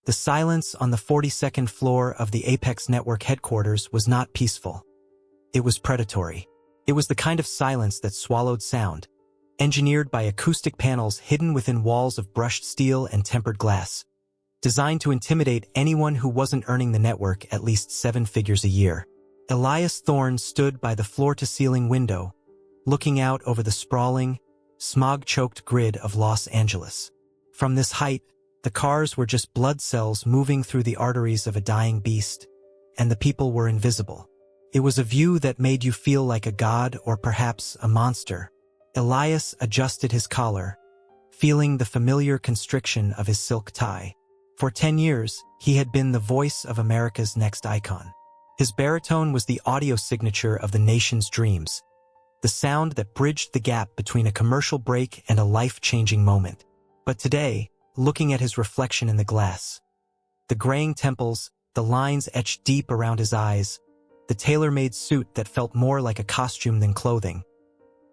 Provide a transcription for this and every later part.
The silence on the 42nd floor of the Apex Network headquarters was not peaceful. It was predatory. It was the kind of silence that swallowed sound, engineered by acoustic panels hidden within walls of brushed steel and tempered glass, designed to intimidate anyone who wasn't earning the network at least 7 figures a year. Elias Thorne stood by the floor-to-ceiling window, looking out over the sprawling, smog-choked grid of Los Angeles. From this height, the cars were just blood cells moving through the arteries of a dying beast, and the people were invisible. It was a view that made you feel like a god or perhaps a monster. Elias adjusted his collar, feeling the familiar constriction of his silk tie. For 10 years, he had been the voice of America's next icon. His baritone was the audio signature of the nation's dreams, the sound that bridged the gap between a commercial break and a life-changing moment. But today, looking at his reflection in the glass, the graying temples, the lines etched deep around his eyes, the tailor-made suit that felt more like a costume than clothing,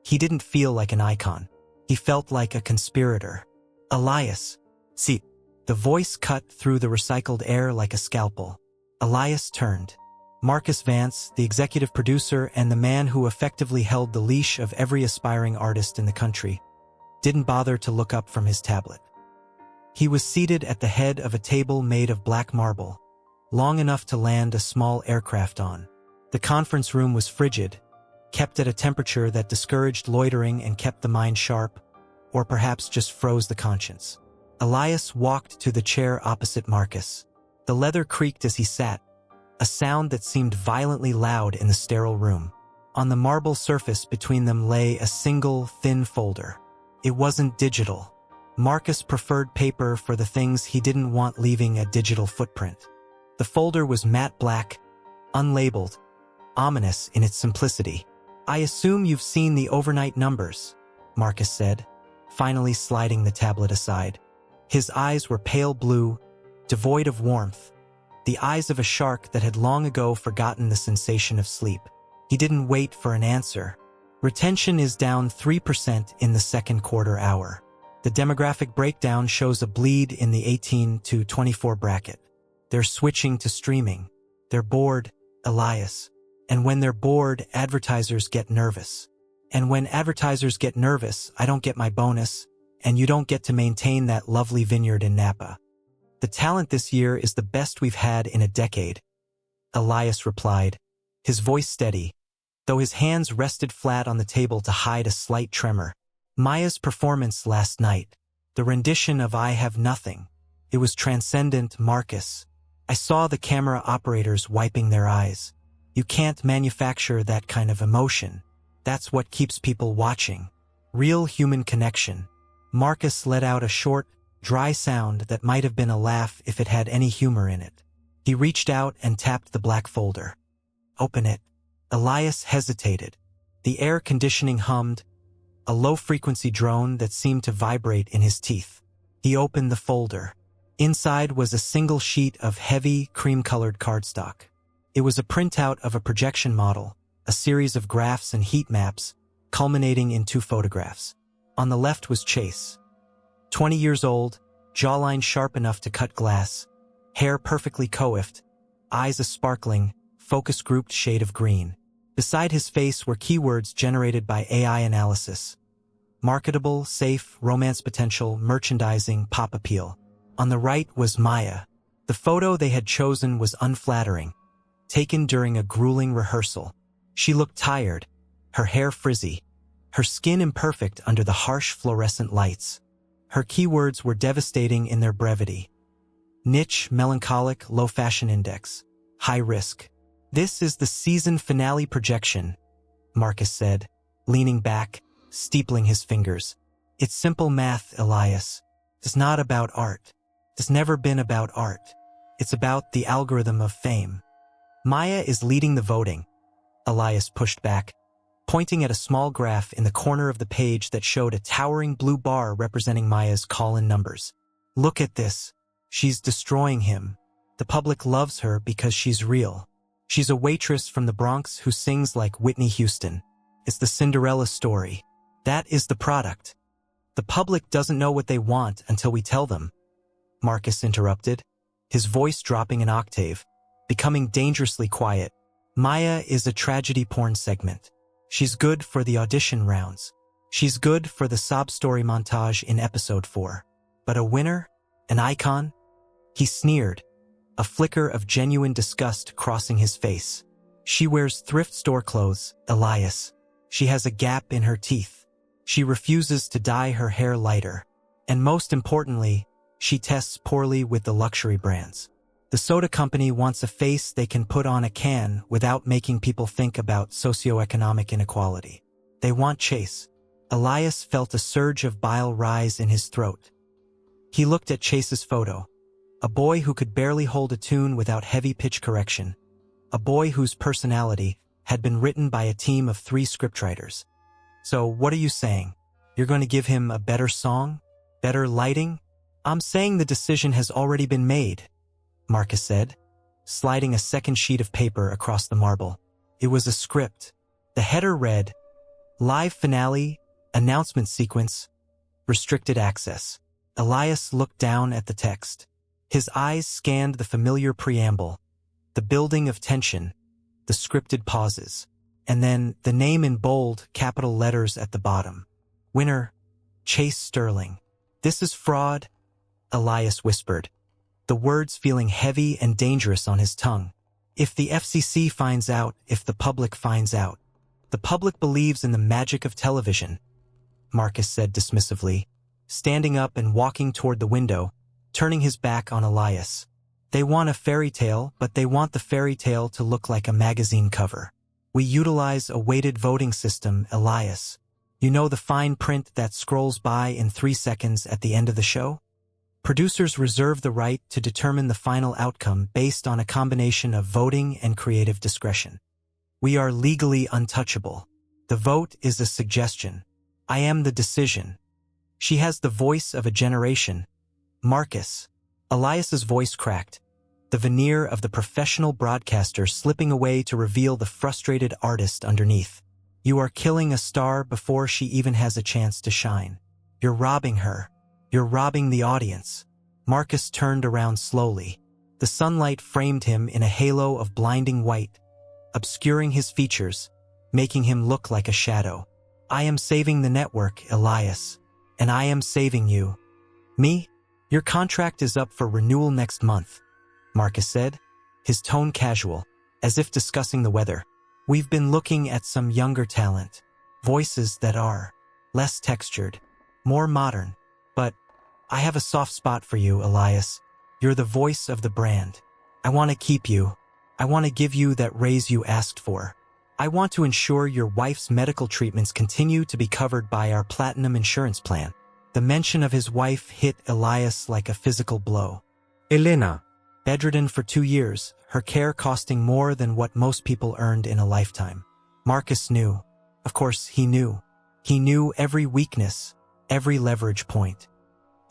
he didn't feel like an icon. He felt like a conspirator. Elias, see, the voice cut through the recycled air like a scalpel. Elias turned. Marcus Vance, the executive producer and the man who effectively held the leash of every aspiring artist in the country, didn't bother to look up from his tablet. He was seated at the head of a table made of black marble, long enough to land a small aircraft on. The conference room was frigid, kept at a temperature that discouraged loitering and kept the mind sharp, or perhaps just froze the conscience. Elias walked to the chair opposite Marcus. The leather creaked as he sat, a sound that seemed violently loud in the sterile room. On the marble surface between them lay a single, thin folder. It wasn't digital. Marcus preferred paper for the things he didn't want leaving a digital footprint. The folder was matte black, unlabeled, ominous in its simplicity. "I assume you've seen the overnight numbers," Marcus said, finally sliding the tablet aside. His eyes were pale blue, devoid of warmth, the eyes of a shark that had long ago forgotten the sensation of sleep. He didn't wait for an answer. "Retention is down 3% in the second quarter hour. The demographic breakdown shows a bleed in the 18 to 24 bracket. They're switching to streaming. They're bored, Elias. And when they're bored, advertisers get nervous. And when advertisers get nervous, I don't get my bonus, and you don't get to maintain that lovely vineyard in Napa. The talent this year is the best we've had in a decade," Elias replied, his voice steady, though his hands rested flat on the table to hide a slight tremor. "Maya's performance last night, the rendition of I Have Nothing, it was transcendent, Marcus. I saw the camera operators wiping their eyes. You can't manufacture that kind of emotion. That's what keeps people watching. Real human connection." Marcus let out a short, dry sound that might have been a laugh if it had any humor in it. He reached out and tapped the black folder. "Open it." Elias hesitated. The air conditioning hummed, a low-frequency drone that seemed to vibrate in his teeth. He opened the folder. Inside was a single sheet of heavy, cream-colored cardstock. It was a printout of a projection model, a series of graphs and heat maps, culminating in 2 photographs. On the left was Chase. 20 years old, jawline sharp enough to cut glass, hair perfectly coiffed, eyes a sparkling, focus-grouped shade of green. Beside his face were keywords generated by AI analysis. Marketable, safe, romance potential, merchandising, pop appeal. On the right was Maya. The photo they had chosen was unflattering, taken during a grueling rehearsal. She looked tired, her hair frizzy, her skin imperfect under the harsh fluorescent lights. Her keywords were devastating in their brevity. Niche, melancholic, low fashion index, high risk. "This is the season finale projection," Marcus said, leaning back, steepling his fingers. "It's simple math, Elias. It's not about art. It's never been about art. It's about the algorithm of fame." "Maya is leading the voting," Elias pushed back, pointing at a small graph in the corner of the page that showed a towering blue bar representing Maya's call-in numbers. "Look at this. She's destroying him. The public loves her because she's real. She's a waitress from the Bronx who sings like Whitney Houston. It's the Cinderella story. That is the product. The public doesn't know what they want until we tell them," Marcus interrupted, his voice dropping an octave, becoming dangerously quiet. Maya is a tragedy porn segment. She's good for the audition rounds. She's good for the sob story montage in episode 4. But a winner? An icon? He sneered, a flicker of genuine disgust crossing his face. She wears thrift store clothes, Elias. She has a gap in her teeth. She refuses to dye her hair lighter. And most importantly, she tests poorly with the luxury brands. The soda company wants a face they can put on a can without making people think about socioeconomic inequality. They want Chase. Elias felt a surge of bile rise in his throat. He looked at Chase's photo. A boy who could barely hold a tune without heavy pitch correction. A boy whose personality had been written by a team of 3 scriptwriters. So what are you saying? You're going to give him a better song? Better lighting? I'm saying the decision has already been made, Marcus said, sliding a second sheet of paper across the marble. It was a script. The header read, Live Finale, Announcement Sequence, Restricted Access. Elias looked down at the text. His eyes scanned the familiar preamble, the building of tension, the scripted pauses, and then the name in bold, capital letters at the bottom. Winner, Chase Sterling. This is fraud, Elias whispered, the words feeling heavy and dangerous on his tongue. If the FCC finds out, if the public finds out. The public believes in the magic of television, Marcus said dismissively, standing up and walking toward the window, turning his back on Elias. They want a fairy tale, but they want the fairy tale to look like a magazine cover. We utilize a weighted voting system, Elias. You know the fine print that scrolls by in 3 seconds at the end of the show? Producers reserve the right to determine the final outcome based on a combination of voting and creative discretion. We are legally untouchable. The vote is a suggestion. I am the decision. She has the voice of a generation. Marcus. Elias's voice cracked, the veneer of the professional broadcaster slipping away to reveal the frustrated artist underneath. You are killing a star before she even has a chance to shine. You're robbing her. You're robbing the audience. Marcus turned around slowly. The sunlight framed him in a halo of blinding white, obscuring his features, making him look like a shadow. I am saving the network, Elias. And I am saving you. Me? Your contract is up for renewal next month, Marcus said, his tone casual, as if discussing the weather. We've been looking at some younger talent, voices that are less textured, more modern. But I have a soft spot for you, Elias. You're the voice of the brand. I want to keep you. I want to give you that raise you asked for. I want to ensure your wife's medical treatments continue to be covered by our platinum insurance plan. The mention of his wife hit Elias like a physical blow. Elena, bedridden for 2 years, her care costing more than what most people earned in a lifetime. Marcus knew. Of course, he knew. He knew every weakness, every leverage point.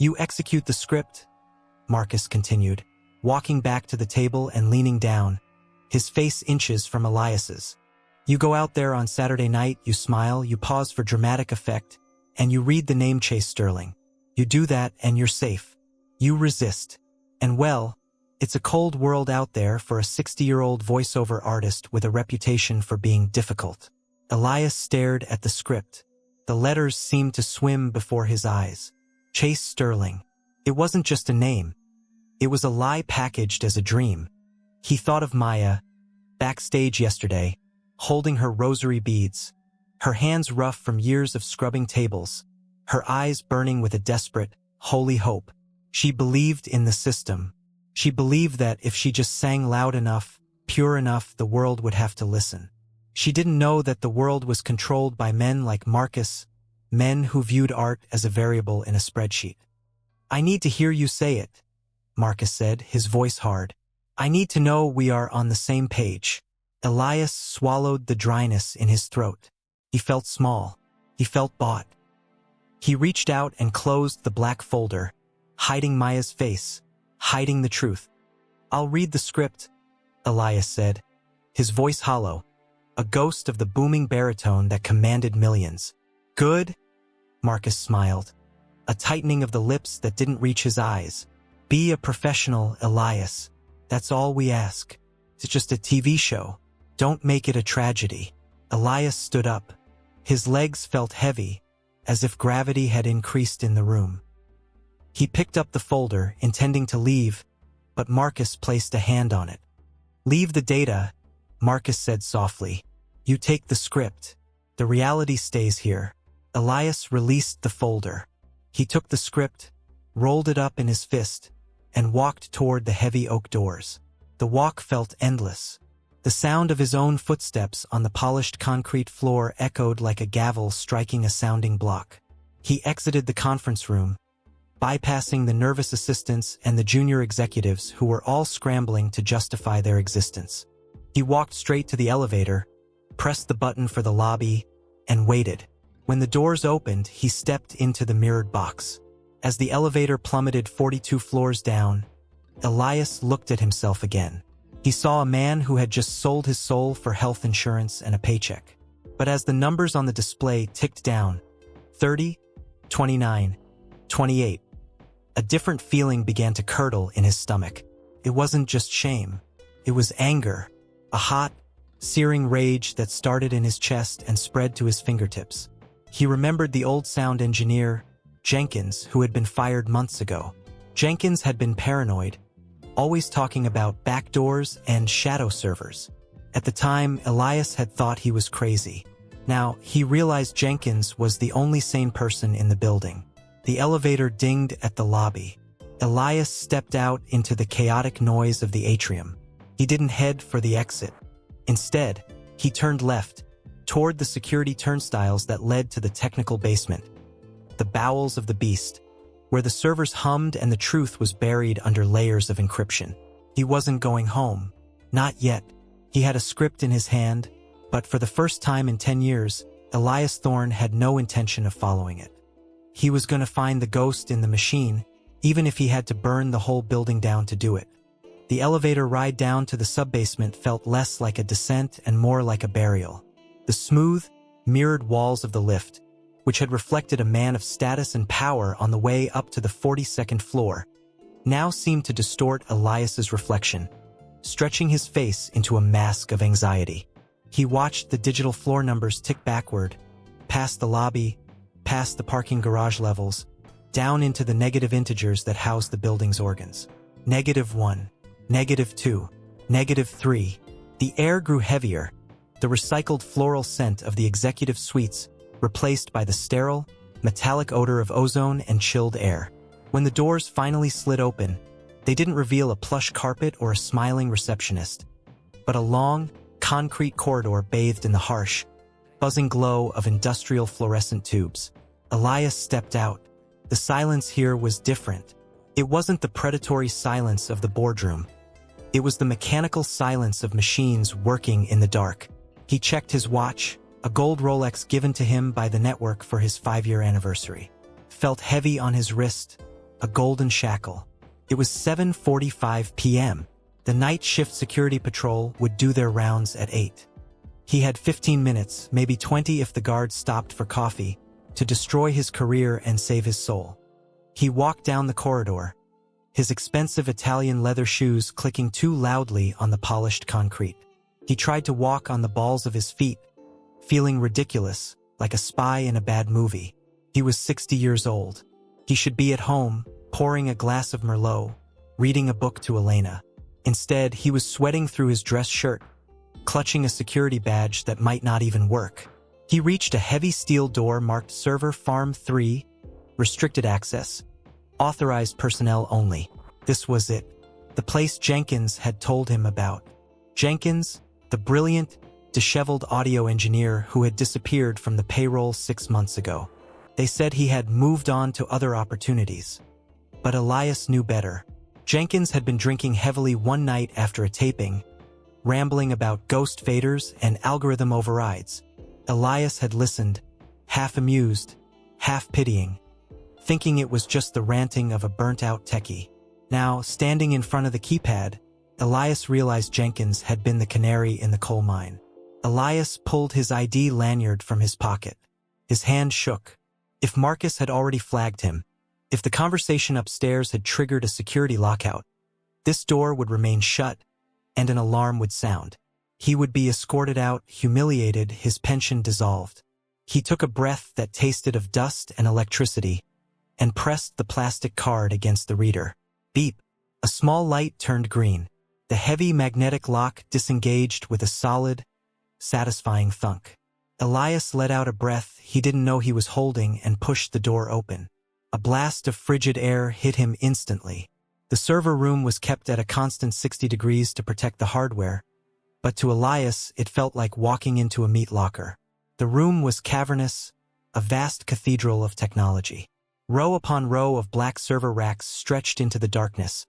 You execute the script, Marcus continued, walking back to the table and leaning down, his face inches from Elias's. You go out there on Saturday night, you smile, you pause for dramatic effect, and you read the name Chase Sterling. You do that and you're safe. You resist. And well, it's a cold world out there for a 60-year-old voiceover artist with a reputation for being difficult. Elias stared at the script. The letters seemed to swim before his eyes. Chase Sterling. It wasn't just a name. It was a lie packaged as a dream. He thought of Maya, backstage yesterday, holding her rosary beads, her hands rough from years of scrubbing tables, her eyes burning with a desperate, holy hope. She believed in the system. She believed that if she just sang loud enough, pure enough, the world would have to listen. She didn't know that the world was controlled by men like Marcus, men who viewed art as a variable in a spreadsheet. I need to hear you say it, Marcus said, his voice hard. I need to know we are on the same page. Elias swallowed the dryness in his throat. He felt small. He felt bought. He reached out and closed the black folder, hiding Maya's face, hiding the truth. I'll read the script, Elias said, his voice hollow, a ghost of the booming baritone that commanded millions. Good? Marcus smiled, a tightening of the lips that didn't reach his eyes. Be a professional, Elias. That's all we ask. It's just a TV show. Don't make it a tragedy. Elias stood up. His legs felt heavy, as if gravity had increased in the room. He picked up the folder, intending to leave, but Marcus placed a hand on it. "Leave the data," Marcus said softly. "You take the script. The reality stays here." Elias released the folder. He took the script, rolled it up in his fist, and walked toward the heavy oak doors. The walk felt endless. The sound of his own footsteps on the polished concrete floor echoed like a gavel striking a sounding block. He exited the conference room, bypassing the nervous assistants and the junior executives who were all scrambling to justify their existence. He walked straight to the elevator, pressed the button for the lobby, and waited. When the doors opened, he stepped into the mirrored box. As the elevator plummeted 42 floors down, Elias looked at himself again. He saw a man who had just sold his soul for health insurance and a paycheck. But as the numbers on the display ticked down, 30, 29, 28, a different feeling began to curdle in his stomach. It wasn't just shame. It was anger, a hot, searing rage that started in his chest and spread to his fingertips. He remembered the old sound engineer, Jenkins, who had been fired months ago. Jenkins had been paranoid, always talking about backdoors and shadow servers. At the time, Elias had thought he was crazy. Now, he realized Jenkins was the only sane person in the building. The elevator dinged at the lobby. Elias stepped out into the chaotic noise of the atrium. He didn't head for the exit. Instead, he turned left, toward the security turnstiles that led to the technical basement, the bowels of the beast, where the servers hummed and the truth was buried under layers of encryption. He wasn't going home. Not yet. He had a script in his hand, but for the first time in 10 years, Elias Thorne had no intention of following it. He was going to find the ghost in the machine, even if he had to burn the whole building down to do it. The elevator ride down to the subbasement felt less like a descent and more like a burial. The smooth, mirrored walls of the lift, which had reflected a man of status and power on the way up to the 42nd floor, now seemed to distort Elias's reflection, stretching his face into a mask of anxiety. He watched the digital floor numbers tick backward, past the lobby, past the parking garage levels, down into the negative integers that housed the building's organs. -1, -2, -3. The air grew heavier, the recycled floral scent of the executive suites replaced by the sterile, metallic odor of ozone and chilled air. When the doors finally slid open, they didn't reveal a plush carpet or a smiling receptionist, but a long, concrete corridor bathed in the harsh, buzzing glow of industrial fluorescent tubes. Elias stepped out. The silence here was different. It wasn't the predatory silence of the boardroom. It was the mechanical silence of machines working in the dark. He checked his watch, a gold Rolex given to him by the network for his 5-year anniversary. Felt heavy on his wrist, a golden shackle. It was 7:45 p.m. The night shift security patrol would do their rounds at 8. He had 15 minutes, maybe 20 if the guards stopped for coffee, to destroy his career and save his soul. He walked down the corridor, his expensive Italian leather shoes clicking too loudly on the polished concrete. He tried to walk on the balls of his feet, feeling ridiculous, like a spy in a bad movie. He was 60 years old. He should be at home, pouring a glass of Merlot, reading a book to Elena. Instead, he was sweating through his dress shirt, clutching a security badge that might not even work. He reached a heavy steel door marked Server Farm 3, Restricted Access, Authorized Personnel Only. This was it. The place Jenkins had told him about. Jenkins, the brilliant, disheveled audio engineer who had disappeared from the payroll 6 months ago. They said he had moved on to other opportunities. But Elias knew better. Jenkins had been drinking heavily one night after a taping, rambling about ghost faders and algorithm overrides. Elias had listened, half amused, half pitying, thinking it was just the ranting of a burnt-out techie. Now, standing in front of the keypad, Elias realized Jenkins had been the canary in the coal mine. Elias pulled his ID lanyard from his pocket. His hand shook. If Marcus had already flagged him, If the conversation upstairs had triggered a security lockout, this door would remain shut, and an alarm would sound. He would be escorted out, humiliated, his pension dissolved. He took a breath that tasted of dust and electricity, and pressed the plastic card against the reader. Beep. A small light turned green. The heavy magnetic lock disengaged with a solid, satisfying thunk. Elias let out a breath he didn't know he was holding and pushed the door open. A blast of frigid air hit him instantly. The server room was kept at a constant 60 degrees to protect the hardware, but to Elias it felt like walking into a meat locker. The room was cavernous, a vast cathedral of technology. Row upon row of black server racks stretched into the darkness,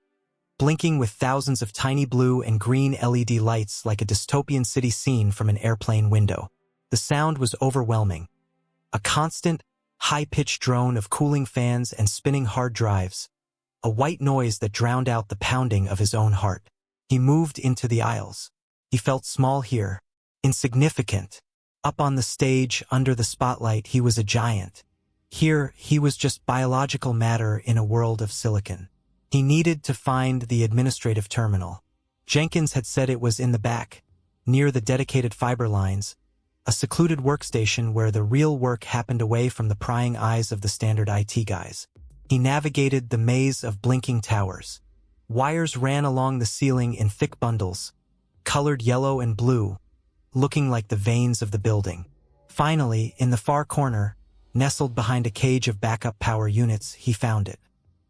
blinking with thousands of tiny blue and green LED lights like a dystopian city scene from an airplane window. The sound was overwhelming. A constant, high-pitched drone of cooling fans and spinning hard drives, a white noise that drowned out the pounding of his own heart. He moved into the aisles. He felt small here, insignificant. Up on the stage, under the spotlight, he was a giant. Here, he was just biological matter in a world of silicon. He needed to find the administrative terminal. Jenkins had said it was in the back, near the dedicated fiber lines, a secluded workstation where the real work happened away from the prying eyes of the standard IT guys. He navigated the maze of blinking towers. Wires ran along the ceiling in thick bundles, colored yellow and blue, looking like the veins of the building. Finally, in the far corner, nestled behind a cage of backup power units, he found it.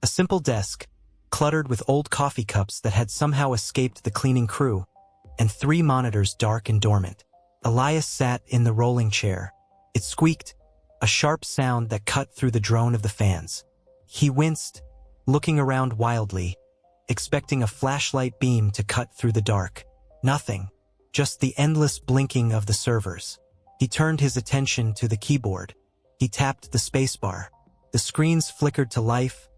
A simple desk, cluttered with old coffee cups that had somehow escaped the cleaning crew, and 3 monitors dark and dormant. Elias sat in the rolling chair. It squeaked, a sharp sound that cut through the drone of the fans. He winced, looking around wildly, expecting a flashlight beam to cut through the dark. Nothing, just the endless blinking of the servers. He turned his attention to the keyboard. He tapped the spacebar. The screens flickered to life,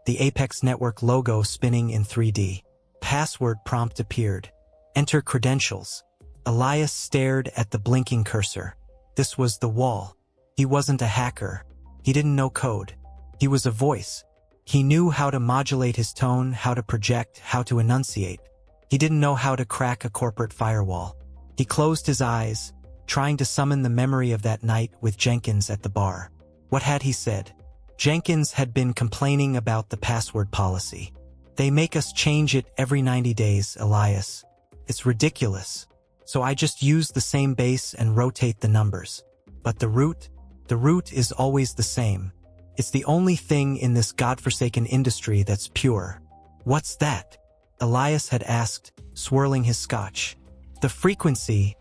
the Apex Network logo spinning in 3D. Password prompt appeared. Enter credentials. Elias stared at the blinking cursor. This was the wall. He wasn't a hacker. He didn't know code. He was a voice. He knew how to modulate his tone, how to project, how to enunciate. He didn't know how to crack a corporate firewall. He closed his eyes, trying to summon the memory of that night with Jenkins at the bar. What had he said? Jenkins had been complaining about the password policy. They make us change it every 90 days, Elias. It's ridiculous. So I just use the same base and rotate the numbers. But the root is always the same. It's the only thing in this godforsaken industry that's pure. What's that? Elias had asked, swirling his scotch. The frequency,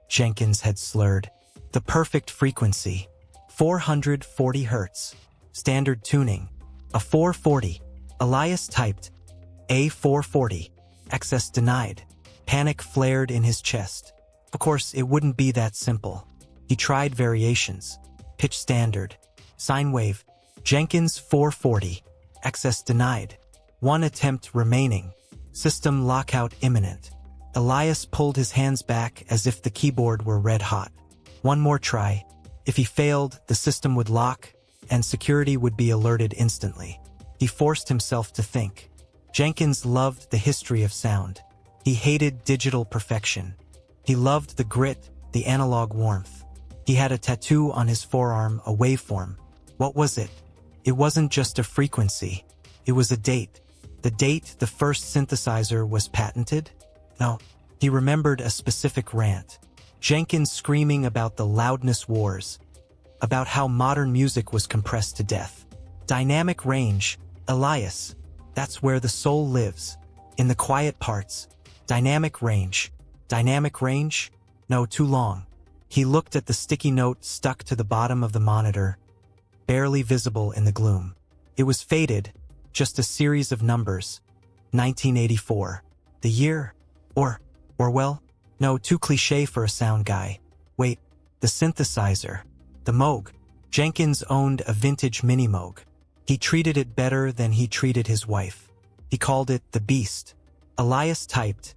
Jenkins had slurred. The perfect frequency. 440 hertz. Standard tuning. A 440. Elias typed. A440. Access denied. Panic flared in his chest. Of course, it wouldn't be that simple. He tried variations. Pitch standard. Sine wave. Jenkins 440. Access denied. 1 attempt remaining. System lockout imminent. Elias pulled his hands back as if the keyboard were red hot. 1 more try. If he failed, the system would lock, and security would be alerted instantly. He forced himself to think. Jenkins loved the history of sound. He hated digital perfection. He loved the grit, the analog warmth. He had a tattoo on his forearm, a waveform. What was it? It wasn't just a frequency. It was a date. The date the first synthesizer was patented? No. He remembered a specific rant. Jenkins screaming about the loudness wars, about how modern music was compressed to death. Dynamic range, Elias. That's where the soul lives. In the quiet parts. Dynamic range. Dynamic range? No, too long. He looked at the sticky note stuck to the bottom of the monitor, barely visible in the gloom. It was faded, just a series of numbers. 1984. The year? Well, no, too cliché for a sound guy. Wait, the synthesizer. The Moog. Jenkins owned a vintage mini Moog. He treated it better than he treated his wife. He called it the Beast. Elias typed,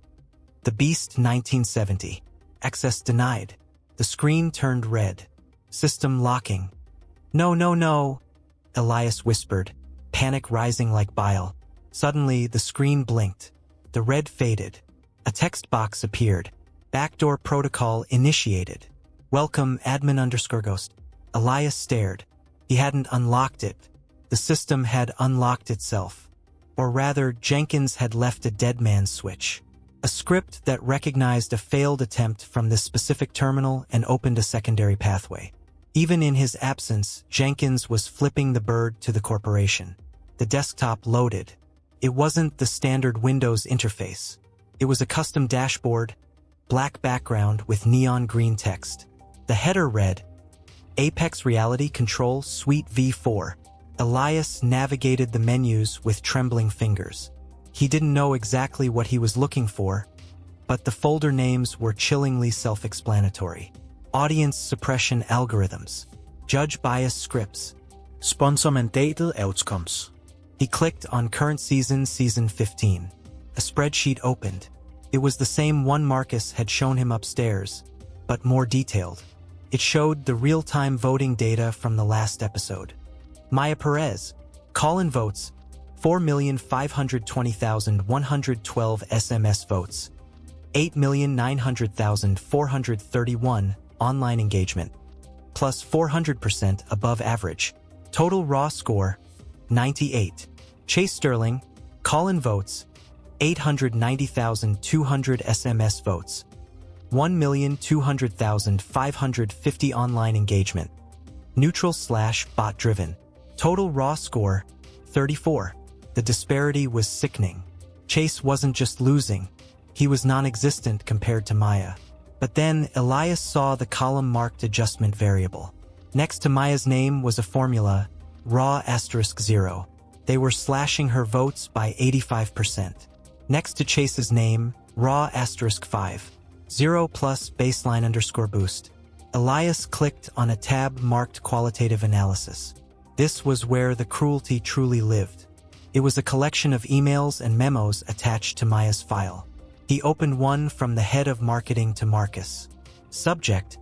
The Beast 1970. Access denied. The screen turned red. System locking. No, Elias whispered. panic rising like bile. Suddenly, the screen blinked. The red faded. A text box appeared. Backdoor protocol initiated. Welcome, admin_ghost. Elias stared. He hadn't unlocked it. The system had unlocked itself. Or rather, Jenkins had left a dead man's switch. A script that recognized a failed attempt from this specific terminal and opened a secondary pathway. Even in his absence, Jenkins was flipping the bird to the corporation. The desktop loaded. It wasn't the standard Windows interface. It was a custom dashboard, black background with neon green text. The header read, Apex Reality Control Suite V4. Elias navigated the menus with trembling fingers. He didn't know exactly what he was looking for, but the folder names were chillingly self-explanatory. Audience suppression algorithms. Judge bias scripts. Sponsormandatet outcomes. He clicked on current season 15. A spreadsheet opened. It was the same one Marcus had shown him upstairs, but more detailed. It showed the real-time voting data from the last episode. Maya Perez. Call-in votes. 4,520,112 SMS votes. 8,900,431 online engagement. Plus 400% above average. Total raw score, 98. Chase Sterling. Call-in votes. 890,200 SMS votes. 1,200,550 online engagement. Neutral/bot driven. Total raw score, 34. The disparity was sickening. Chase wasn't just losing. He was non-existent compared to Maya. But then Elias saw the column marked adjustment variable. Next to Maya's name was a formula, raw*0. They were slashing her votes by 85%. Next to Chase's name, raw*5. 0 plus baseline_boost. Elias clicked on a tab marked qualitative analysis. This was where the cruelty truly lived. It was a collection of emails and memos attached to Maya's file. He opened one from the head of marketing to Marcus. Subject: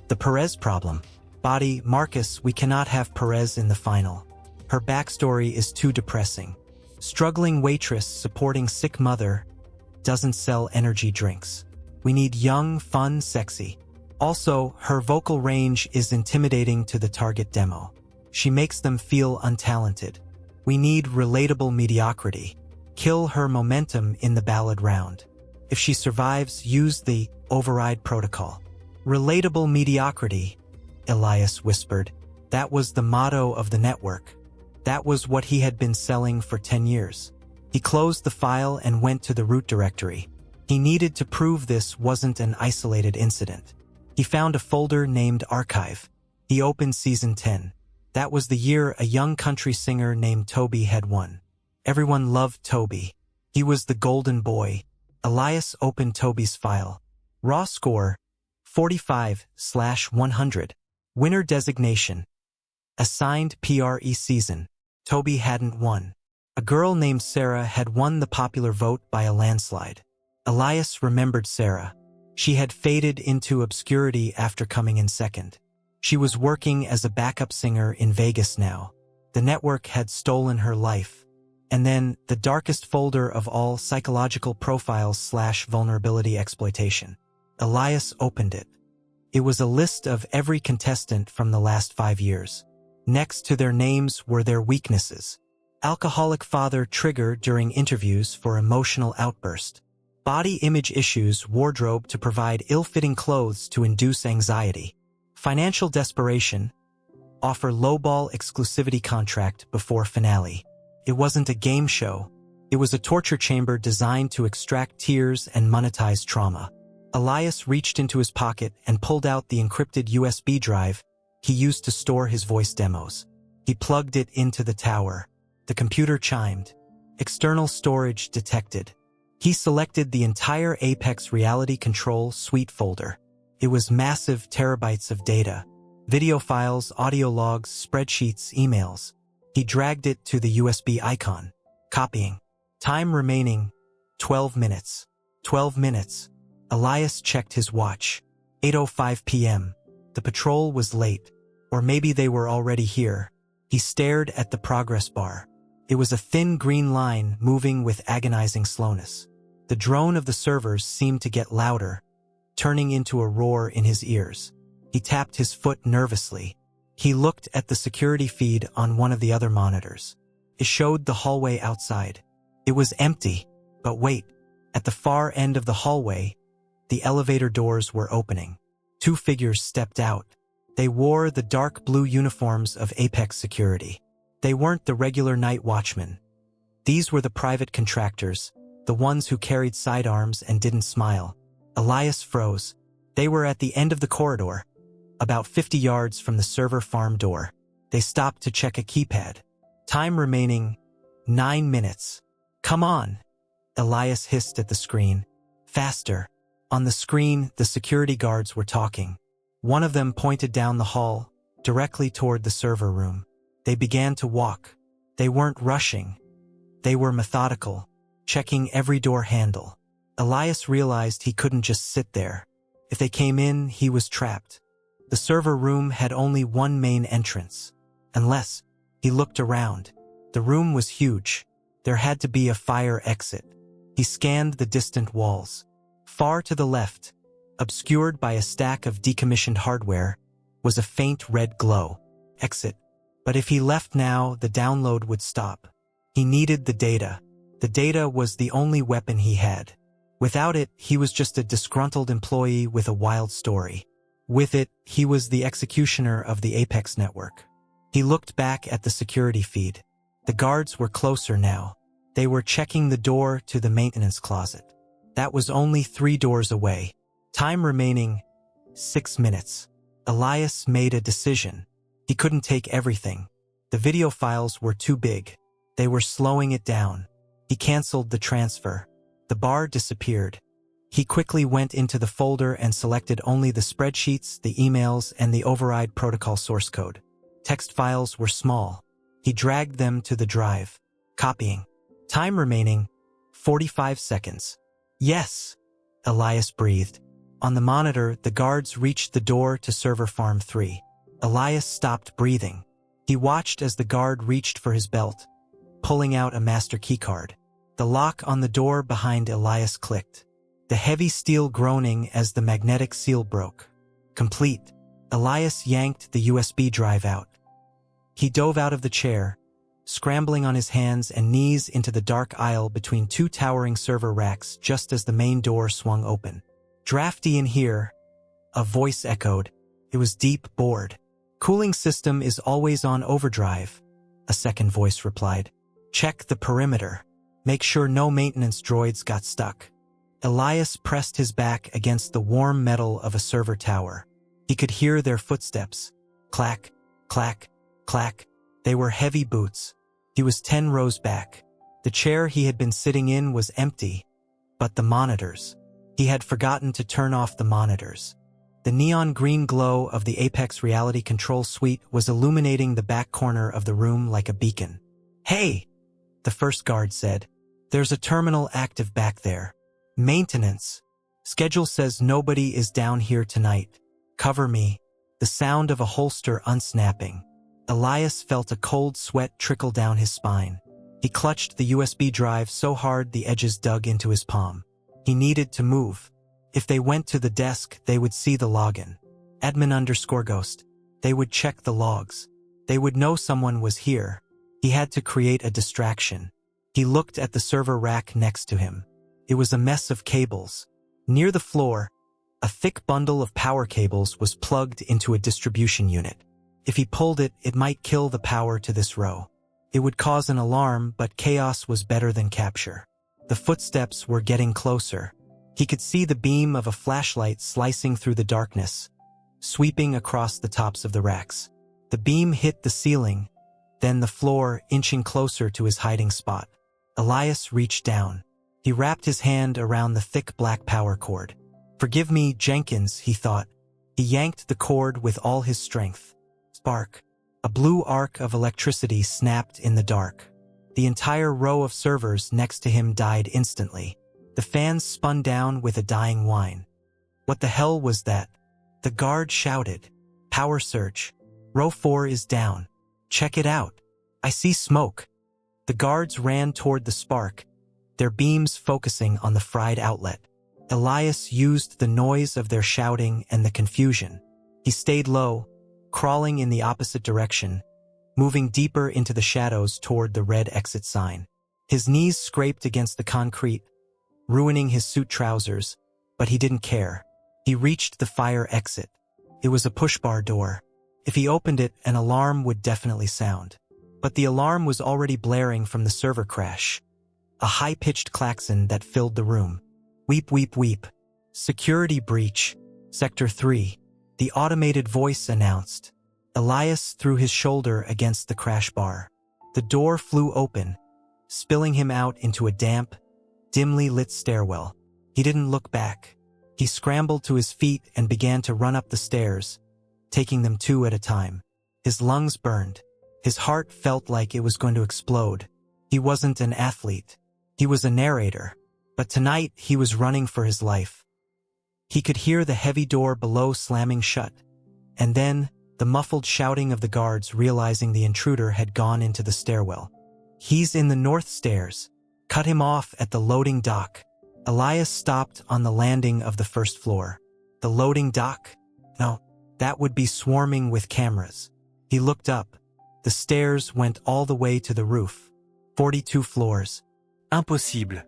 The Perez problem. Body: Marcus, we cannot have Perez in the final. Her backstory is too depressing. Struggling waitress supporting sick mother, doesn't sell energy drinks. We need young, fun, sexy. Also, her vocal range is intimidating to the target demo. She makes them feel untalented. We need relatable mediocrity. Kill her momentum in the ballad round. If she survives, use the override protocol. Relatable mediocrity, Elias whispered. That was the motto of the network. That was what he had been selling for 10 years. He closed the file and went to the root directory. He needed to prove this wasn't an isolated incident. He found a folder named Archive. He opened Season 10. That was the year a young country singer named Toby had won. Everyone loved Toby. He was the golden boy. Elias opened Toby's file. Raw score, 45/100. Winner designation. Assigned PRE season. Toby hadn't won. A girl named Sarah had won the popular vote by a landslide. Elias remembered Sarah. She had faded into obscurity after coming in second. She was working as a backup singer in Vegas now. The network had stolen her life. And then, the darkest folder of all, psychological profiles/vulnerability exploitation. Elias opened it. It was a list of every contestant from the last 5 years. Next to their names were their weaknesses. Alcoholic father trigger during interviews for emotional outburst. Body image issues, wardrobe to provide ill-fitting clothes to induce anxiety. Financial desperation, offer lowball exclusivity contract before finale. It wasn't a game show. It was a torture chamber designed to extract tears and monetize trauma. Elias reached into his pocket and pulled out the encrypted USB drive he used to store his voice demos. He plugged it into the tower. The computer chimed. External storage detected. He selected the entire Apex Reality Control Suite folder. It was massive terabytes of data. Video files, audio logs, spreadsheets, emails. He dragged it to the USB icon. Copying. Time remaining, 12 minutes. 12 minutes. Elias checked his watch. 8:05 p.m. The patrol was late. Or maybe they were already here. He stared at the progress bar. It was a thin green line moving with agonizing slowness. The drone of the servers seemed to get louder, turning into a roar in his ears. He tapped his foot nervously. He looked at the security feed on one of the other monitors. It showed the hallway outside. It was empty, but wait, at the far end of the hallway, the elevator doors were opening. 2 figures stepped out. They wore the dark blue uniforms of Apex Security. They weren't the regular night watchmen. These were the private contractors, the ones who carried sidearms and didn't smile. Elias froze. They were at the end of the corridor, about 50 yards from the server farm door. They stopped to check a keypad. Time remaining, 9 minutes. Come on, Elias hissed at the screen. Faster. On the screen, the security guards were talking. One of them pointed down the hall, directly toward the server room. They began to walk. They weren't rushing. They were methodical, checking every door handle. Elias realized he couldn't just sit there. If they came in, he was trapped. The server room had only one main entrance. Unless, he looked around. The room was huge. There had to be a fire exit. He scanned the distant walls. Far to the left, obscured by a stack of decommissioned hardware, was a faint red glow. Exit. But if he left now, the download would stop. He needed the data. The data was the only weapon he had. Without it, he was just a disgruntled employee with a wild story. With it, he was the executioner of the Apex network. He looked back at the security feed. The guards were closer now. They were checking the door to the maintenance closet. That was only 3 doors away. Time remaining, 6 minutes. Elias made a decision. He couldn't take everything. The video files were too big. They were slowing it down. He canceled the transfer. The bar disappeared. He quickly went into the folder and selected only the spreadsheets, the emails, and the override protocol source code. Text files were small. He dragged them to the drive. Copying. Time remaining, 45 seconds. Yes, Elias breathed. On the monitor, the guards reached the door to server farm 3. Elias stopped breathing. He watched as the guard reached for his belt, pulling out a master keycard. The lock on the door behind Elias clicked. The heavy steel groaning as the magnetic seal broke. Complete. Elias yanked the USB drive out. He dove out of the chair, scrambling on his hands and knees into the dark aisle between 2 towering server racks just as the main door swung open. Drafty in here, a voice echoed. It was deep, bored. Cooling system is always on overdrive, a second voice replied. Check the perimeter. Make sure no maintenance droids got stuck. Elias pressed his back against the warm metal of a server tower. He could hear their footsteps. Clack, clack, clack. They were heavy boots. He was 10 rows back. The chair he had been sitting in was empty, but the monitors. He had forgotten to turn off the monitors. The neon green glow of the Apex reality control suite was illuminating the back corner of the room like a beacon. Hey, the first guard said. There's a terminal active back there. Maintenance. Schedule says nobody is down here tonight. Cover me. The sound of a holster unsnapping. Elias felt a cold sweat trickle down his spine. He clutched the USB drive so hard the edges dug into his palm. He needed to move. If they went to the desk, they would see the login. Admin_ghost. They would check the logs. They would know someone was here. He had to create a distraction. He looked at the server rack next to him. It was a mess of cables. Near the floor, a thick bundle of power cables was plugged into a distribution unit. If he pulled it, it might kill the power to this row. It would cause an alarm, but chaos was better than capture. The footsteps were getting closer. He could see the beam of a flashlight slicing through the darkness, sweeping across the tops of the racks. The beam hit the ceiling, then the floor, inching closer to his hiding spot. Elias reached down. He wrapped his hand around the thick black power cord. Forgive me, Jenkins, he thought. He yanked the cord with all his strength. Spark. A blue arc of electricity snapped in the dark. The entire row of servers next to him died instantly. The fans spun down with a dying whine. What the hell was that? The guard shouted. Power surge. Row 4 is down. Check it out. I see smoke. The guards ran toward the spark, their beams focusing on the fried outlet. Elias used the noise of their shouting and the confusion. He stayed low, crawling in the opposite direction, moving deeper into the shadows toward the red exit sign. His knees scraped against the concrete, ruining his suit trousers, but he didn't care. He reached the fire exit. It was a push-bar door. If he opened it, an alarm would definitely sound. But the alarm was already blaring from the server crash, a high-pitched klaxon that filled the room. Weep, weep, weep. Security breach. Sector 3. The automated voice announced. Elias threw his shoulder against the crash bar. The door flew open, spilling him out into a damp, dimly lit stairwell. He didn't look back. He scrambled to his feet and began to run up the stairs, taking them 2 at a time. His lungs burned. His heart felt like it was going to explode. He wasn't an athlete. He was a narrator. But tonight he was running for his life. He could hear the heavy door below slamming shut, and then the muffled shouting of the guards realizing the intruder had gone into the stairwell. He's in the north stairs. Cut him off at the loading dock. Elias stopped on the landing of the first floor. The loading dock? No, that would be swarming with cameras. He looked up. The stairs went all the way to the roof. 42 floors. Impossible.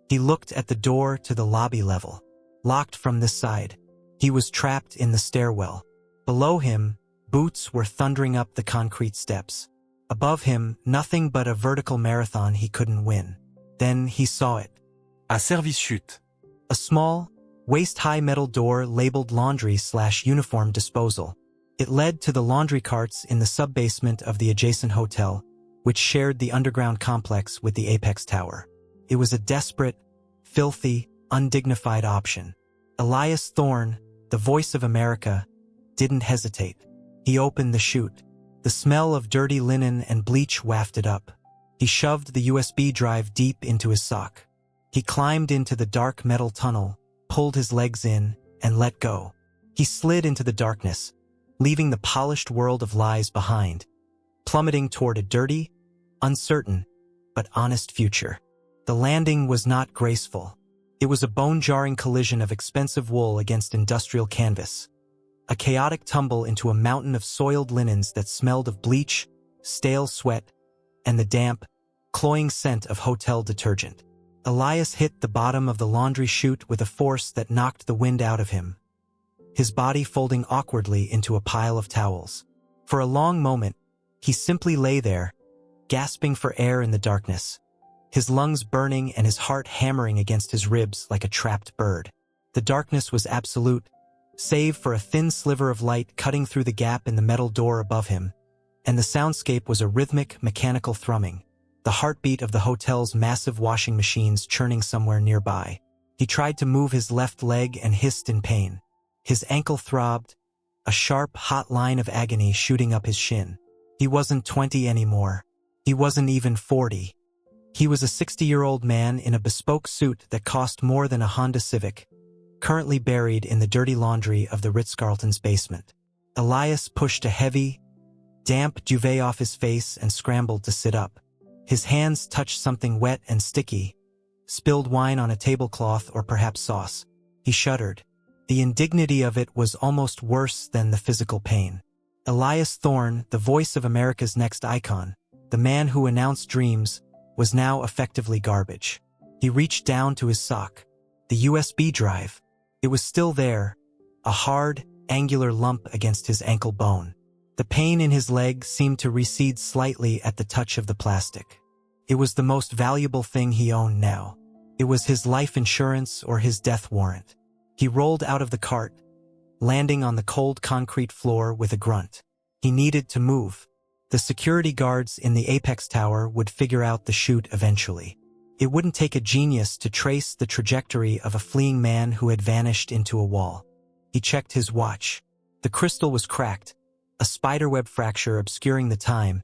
He looked at the door to the lobby level. Locked from this side. He was trapped in the stairwell. Below him, boots were thundering up the concrete steps. Above him, nothing but a vertical marathon he couldn't win. Then he saw it. À service chute. A small, waist-high metal door labeled laundry/uniform disposal. It led to the laundry carts in the sub-basement of the adjacent hotel, which shared the underground complex with the Apex Tower. It was a desperate, filthy, undignified option. Elias Thorne, the voice of America, didn't hesitate. He opened the chute. The smell of dirty linen and bleach wafted up. He shoved the USB drive deep into his sock. He climbed into the dark metal tunnel, pulled his legs in, and let go. He slid into the darkness, leaving the polished world of lies behind, plummeting toward a dirty, uncertain, but honest future. The landing was not graceful. It was a bone-jarring collision of expensive wool against industrial canvas. A chaotic tumble into a mountain of soiled linens that smelled of bleach, stale sweat, and the damp, cloying scent of hotel detergent. Elias hit the bottom of the laundry chute with a force that knocked the wind out of him, his body folding awkwardly into a pile of towels. For a long moment, he simply lay there, gasping for air in the darkness, his lungs burning and his heart hammering against his ribs like a trapped bird. The darkness was absolute, save for a thin sliver of light cutting through the gap in the metal door above him, and the soundscape was a rhythmic, mechanical thrumming, the heartbeat of the hotel's massive washing machines churning somewhere nearby. He tried to move his left leg and hissed in pain. His ankle throbbed, a sharp, hot line of agony shooting up his shin. He wasn't 20 anymore. He wasn't even 40. He was a 60-year-old man in a bespoke suit that cost more than a Honda Civic, currently buried in the dirty laundry of the Ritz-Carlton's basement. Elias pushed a heavy, damp duvet off his face and scrambled to sit up. His hands touched something wet and sticky, spilled wine on a tablecloth or perhaps sauce. He shuddered. The indignity of it was almost worse than the physical pain. Elias Thorne, the voice of America's next icon, the man who announced dreams, was now effectively garbage. He reached down to his sock. The USB drive. It was still there, a hard, angular lump against his ankle bone. The pain in his leg seemed to recede slightly at the touch of the plastic. It was the most valuable thing he owned now. It was his life insurance or his death warrant. He rolled out of the cart, landing on the cold concrete floor with a grunt. He needed to move. The security guards in the Apex Tower would figure out the chute eventually. It wouldn't take a genius to trace the trajectory of a fleeing man who had vanished into a wall. He checked his watch. The crystal was cracked, a spiderweb fracture obscuring the time,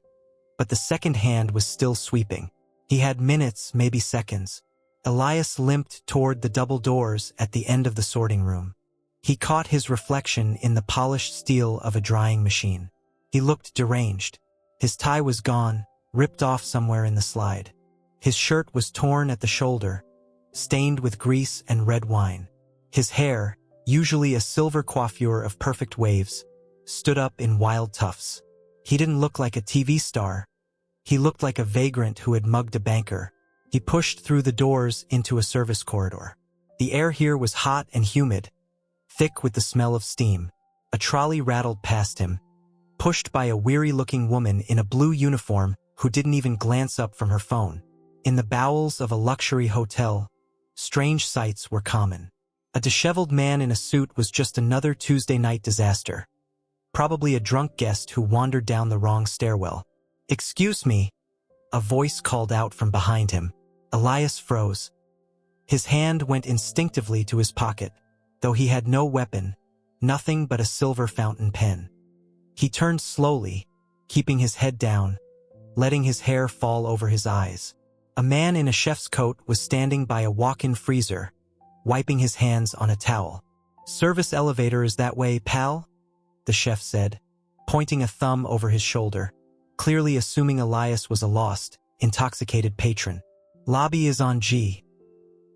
but the second hand was still sweeping. He had minutes, maybe seconds. Elias limped toward the double doors at the end of the sorting room. He caught his reflection in the polished steel of a drying machine. He looked deranged. His tie was gone, ripped off somewhere in the slide. His shirt was torn at the shoulder, stained with grease and red wine. His hair, usually a silver coiffure of perfect waves, stood up in wild tufts. He didn't look like a TV star. He looked like a vagrant who had mugged a banker. He pushed through the doors into a service corridor. The air here was hot and humid, thick with the smell of steam. A trolley rattled past him, pushed by a weary-looking woman in a blue uniform who didn't even glance up from her phone. In the bowels of a luxury hotel, strange sights were common. A disheveled man in a suit was just another Tuesday night disaster. Probably a drunk guest who wandered down the wrong stairwell. "Excuse me," a voice called out from behind him. Elias froze. His hand went instinctively to his pocket, though he had no weapon, nothing but a silver fountain pen. He turned slowly, keeping his head down, letting his hair fall over his eyes. A man in a chef's coat was standing by a walk-in freezer, wiping his hands on a towel. "Service elevator is that way, pal," the chef said, pointing a thumb over his shoulder, clearly assuming Elias was a lost, intoxicated patron. "Lobby is on G.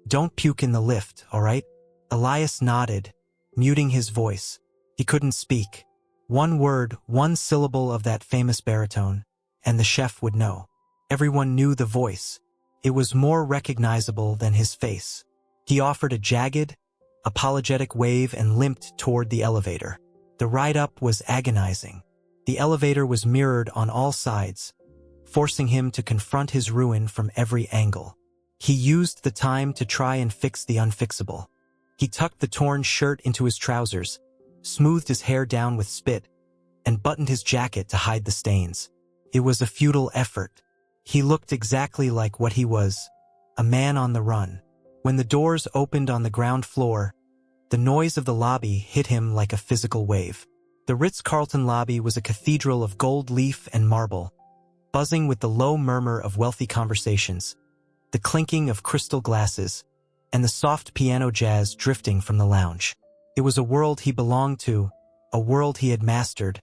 Don't puke in the lift, all right?" Elias nodded, muting his voice. He couldn't speak. One word, one syllable of that famous baritone, and the chef would know. Everyone knew the voice. It was more recognizable than his face. He offered a jagged, apologetic wave and limped toward the elevator. The ride up was agonizing. The elevator was mirrored on all sides, forcing him to confront his ruin from every angle. He used the time to try and fix the unfixable. He tucked the torn shirt into his trousers, smoothed his hair down with spit, and buttoned his jacket to hide the stains. It was a futile effort. He looked exactly like what he was, a man on the run. When the doors opened on the ground floor, the noise of the lobby hit him like a physical wave. The Ritz-Carlton lobby was a cathedral of gold leaf and marble, buzzing with the low murmur of wealthy conversations, the clinking of crystal glasses, and the soft piano jazz drifting from the lounge. It was a world he belonged to, a world he had mastered,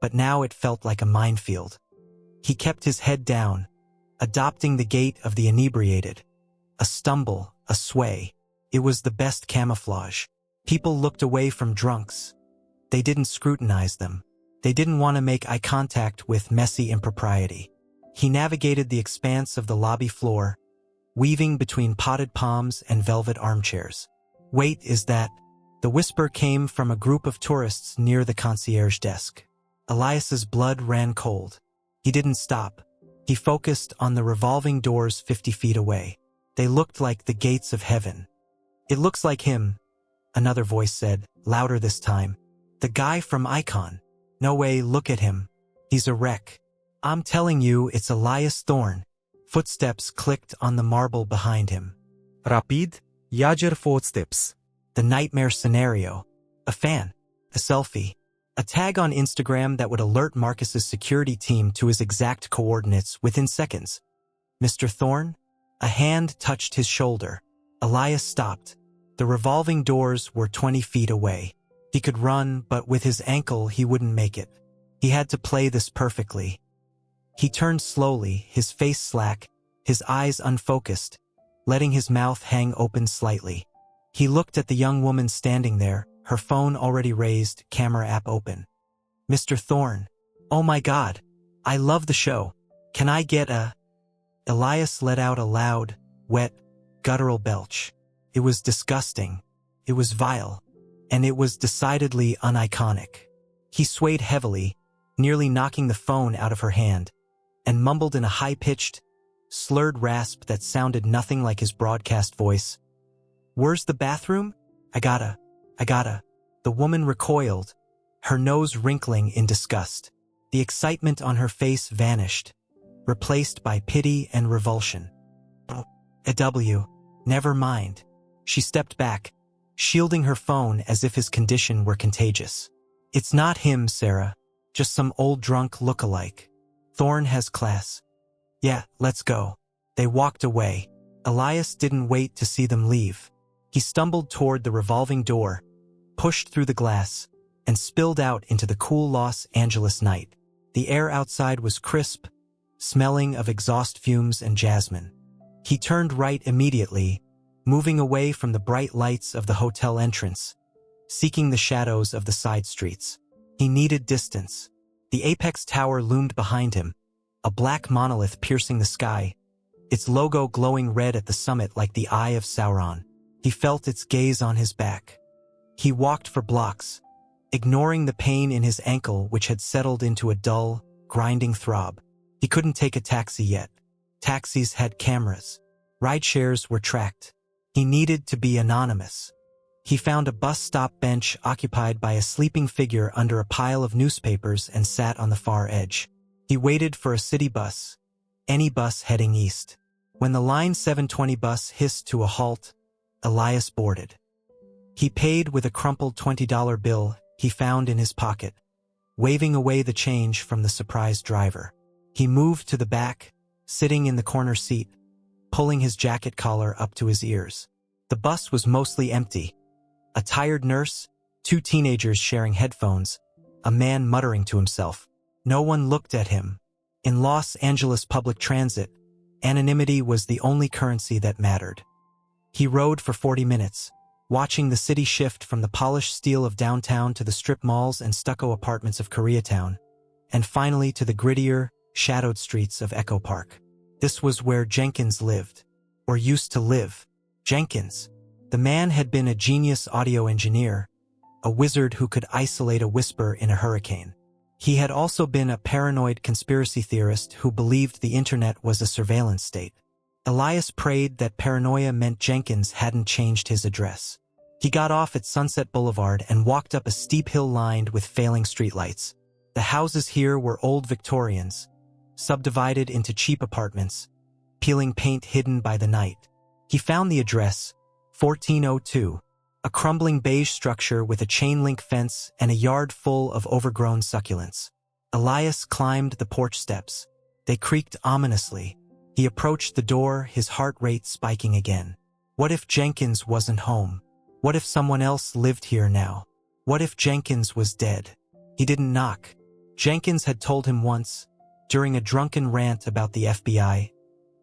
but now it felt like a minefield. He kept his head down, adopting the gait of the inebriated. A stumble, a sway. It was the best camouflage. People looked away from drunks. They didn't scrutinize them. They didn't want to make eye contact with messy impropriety. He navigated the expanse of the lobby floor, weaving between potted palms and velvet armchairs. "Wait, is that?" The whisper came from a group of tourists near the concierge desk. Elias's blood ran cold. He didn't stop. He focused on the revolving doors 50 feet away. They looked like the gates of heaven. "It looks like him," another voice said, louder this time. "The guy from Icon. No way, look at him. He's a wreck. I'm telling you, it's Elias Thorne." Footsteps clicked on the marble behind him. Rapid, Yager footsteps. The nightmare scenario. A fan. A selfie. A tag on Instagram that would alert Marcus's security team to his exact coordinates within seconds. "Mr. Thorne?" A hand touched his shoulder. Elias stopped. The revolving doors were 20 feet away. He could run, but with his ankle he wouldn't make it. He had to play this perfectly. He turned slowly, his face slack, his eyes unfocused, letting his mouth hang open slightly. He looked at the young woman standing there, her phone already raised, camera app open. "Mr. Thorne. Oh my God. I love the show. Can I get a..." Elias let out a loud, wet, guttural belch. It was disgusting. It was vile. And it was decidedly uniconic. He swayed heavily, nearly knocking the phone out of her hand, and mumbled in a high-pitched, slurred rasp that sounded nothing like his broadcast voice. "Where's the bathroom? I gotta. The woman recoiled, her nose wrinkling in disgust. The excitement on her face vanished, replaced by pity and revulsion. Never mind." She stepped back, shielding her phone as if his condition were contagious. "It's not him, Sarah. Just some old drunk look-alike. Thorne has class. Yeah, let's go." They walked away. Elias didn't wait to see them leave. He stumbled toward the revolving door, pushed through the glass, and spilled out into the cool Los Angeles night. The air outside was crisp, smelling of exhaust fumes and jasmine. He turned right immediately, moving away from the bright lights of the hotel entrance, seeking the shadows of the side streets. He needed distance. The apex tower loomed behind him, a black monolith piercing the sky, its logo glowing red at the summit like the eye of Sauron. He felt its gaze on his back. He walked for blocks, ignoring the pain in his ankle which had settled into a dull, grinding throb. He couldn't take a taxi yet. Taxis had cameras. Rideshares were tracked. He needed to be anonymous. He found a bus stop bench occupied by a sleeping figure under a pile of newspapers and sat on the far edge. He waited for a city bus, any bus heading east. When the Line 720 bus hissed to a halt, Elias boarded. He paid with a crumpled $20 bill he found in his pocket, waving away the change from the surprised driver. He moved to the back, sitting in the corner seat, pulling his jacket collar up to his ears. The bus was mostly empty. A tired nurse, two teenagers sharing headphones, a man muttering to himself. No one looked at him. In Los Angeles public transit, anonymity was the only currency that mattered. He rode for 40 minutes, watching the city shift from the polished steel of downtown to the strip malls and stucco apartments of Koreatown, and finally to the grittier, shadowed streets of Echo Park. This was where Jenkins lived, or used to live. Jenkins. The man had been a genius audio engineer, a wizard who could isolate a whisper in a hurricane. He had also been a paranoid conspiracy theorist who believed the internet was a surveillance state. Elias prayed that paranoia meant Jenkins hadn't changed his address. He got off at Sunset Boulevard and walked up a steep hill lined with failing streetlights. The houses here were old Victorians, subdivided into cheap apartments, peeling paint hidden by the night. He found the address, 1402, a crumbling beige structure with a chain-link fence and a yard full of overgrown succulents. Elias climbed the porch steps. They creaked ominously. He approached the door, his heart rate spiking again. What if Jenkins wasn't home? What if someone else lived here now? What if Jenkins was dead? He didn't knock. Jenkins had told him once, during a drunken rant about the FBI,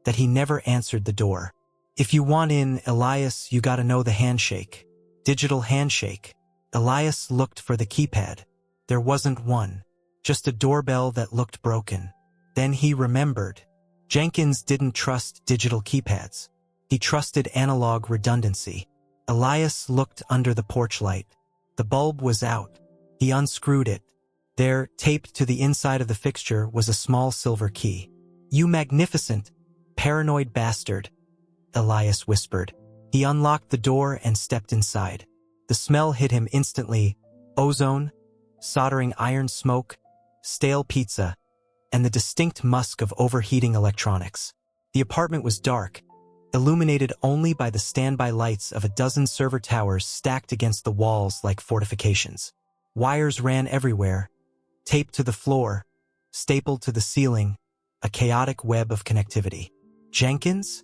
that he never answered the door. If you want in, Elias, you gotta know the handshake. Digital handshake. Elias looked for the keypad. There wasn't one. Just a doorbell that looked broken. Then he remembered. Jenkins didn't trust digital keypads. He trusted analog redundancy. Elias looked under the porch light. The bulb was out. He unscrewed it. There, taped to the inside of the fixture, was a small silver key. "You magnificent, paranoid bastard," Elias whispered. He unlocked the door and stepped inside. The smell hit him instantly. Ozone, soldering iron smoke, stale pizza, and the distinct musk of overheating electronics. The apartment was dark, illuminated only by the standby lights of a dozen server towers stacked against the walls like fortifications. Wires ran everywhere, taped to the floor, stapled to the ceiling, a chaotic web of connectivity. "Jenkins?"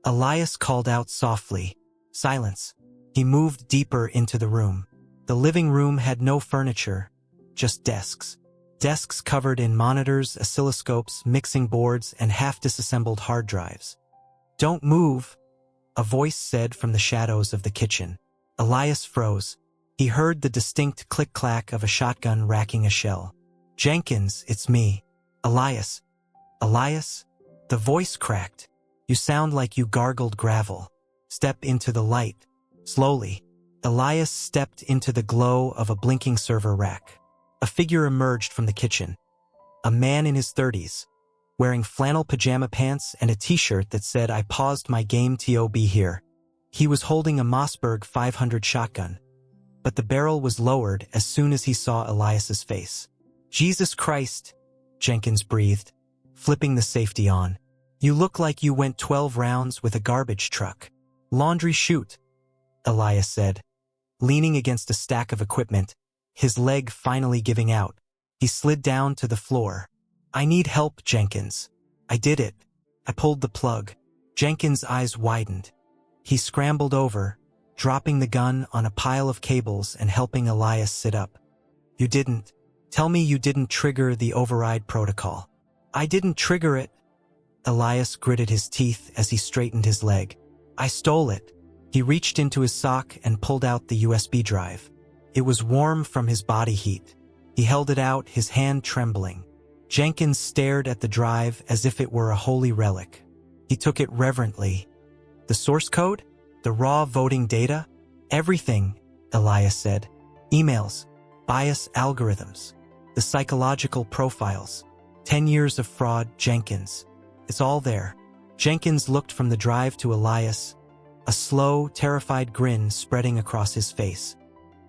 Elias called out softly. Silence. He moved deeper into the room. The living room had no furniture, just desks. Desks covered in monitors, oscilloscopes, mixing boards, and half-disassembled hard drives. "Don't move," a voice said from the shadows of the kitchen. Elias froze. He heard the distinct click-clack of a shotgun racking a shell. "Jenkins, it's me. Elias." "Elias?" The voice cracked. "You sound like you gargled gravel. Step into the light." Slowly, Elias stepped into the glow of a blinking server rack. A figure emerged from the kitchen. A man in his 30s, wearing flannel pajama pants and a t-shirt that said, "I paused my game to be here." He was holding a Mossberg 500 shotgun, but the barrel was lowered as soon as he saw Elias's face. "Jesus Christ," Jenkins breathed, flipping the safety on. "You look like you went 12 rounds with a garbage truck." "Laundry chute," Elias said, leaning against a stack of equipment, his leg finally giving out. He slid down to the floor. "I need help, Jenkins. I did it. I pulled the plug." Jenkins' eyes widened. He scrambled over, dropping the gun on a pile of cables and helping Elias sit up. "You didn't. Tell me you didn't trigger the override protocol." "I didn't trigger it," Elias gritted his teeth as he straightened his leg. I stole it. He reached into his sock and pulled out the USB drive. It was warm from his body heat. He held it out, his hand trembling. Jenkins stared at the drive as if it were a holy relic. He took it reverently. The source code? The raw voting data? Everything, Elias said. Emails, bias algorithms, the psychological profiles. 10 years of fraud, Jenkins. It's all there. Jenkins looked from the drive to Elias, a slow, terrified grin spreading across his face.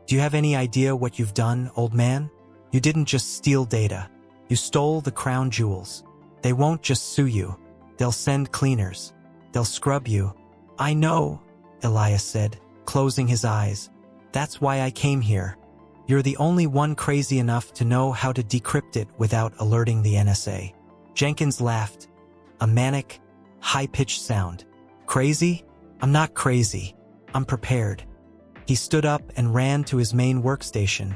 Do you have any idea what you've done, old man? You didn't just steal data. You stole the crown jewels. They won't just sue you. They'll send cleaners. They'll scrub you. I know, Elias said, closing his eyes. That's why I came here. You're the only one crazy enough to know how to decrypt it without alerting the NSA. Jenkins laughed, a manic, high-pitched sound. Crazy? I'm not crazy. I'm prepared. He stood up and ran to his main workstation,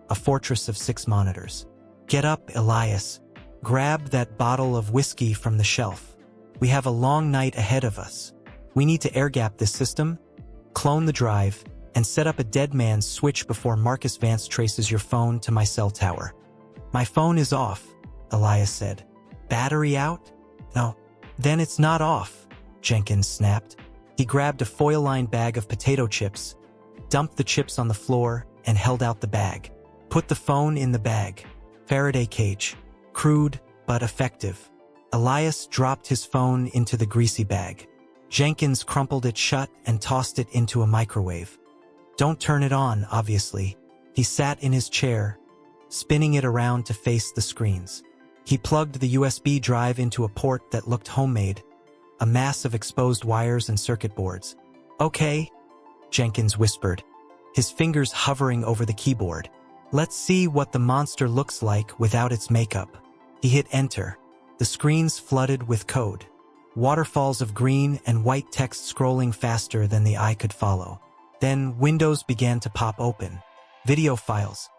a fortress of 6 monitors. Get up, Elias. Grab that bottle of whiskey from the shelf. We have a long night ahead of us. We need to air-gap this system, clone the drive, and set up a dead man's switch before Marcus Vance traces your phone to my cell tower. My phone is off, Elias said. Battery out? No. Then it's not off, Jenkins snapped. He grabbed a foil-lined bag of potato chips, dumped the chips on the floor, and held out the bag. Put the phone in the bag. Faraday cage. Crude, but effective. Elias dropped his phone into the greasy bag. Jenkins crumpled it shut and tossed it into a microwave. Don't turn it on, obviously. He sat in his chair, spinning it around to face the screens. He plugged the USB drive into a port that looked homemade, a mass of exposed wires and circuit boards. Okay, Jenkins whispered, his fingers hovering over the keyboard. Let's see what the monster looks like without its makeup. He hit enter. The screens flooded with code. Waterfalls of green and white text scrolling faster than the eye could follow. Then windows began to pop open. Video files.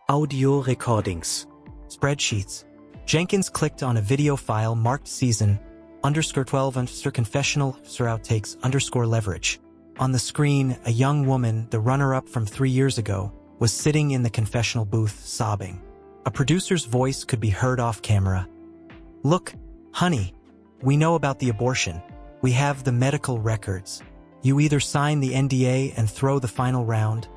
Audio recordings. Spreadsheets. Jenkins clicked on a video file marked season _12 confessional outtakes _leverage. On the screen, a young woman, the runner-up from 3 years ago, was sitting in the confessional booth, sobbing. A producer's voice could be heard off camera. Look, honey, we know about the abortion. We have the medical records. You either sign the NDA and throw the final round,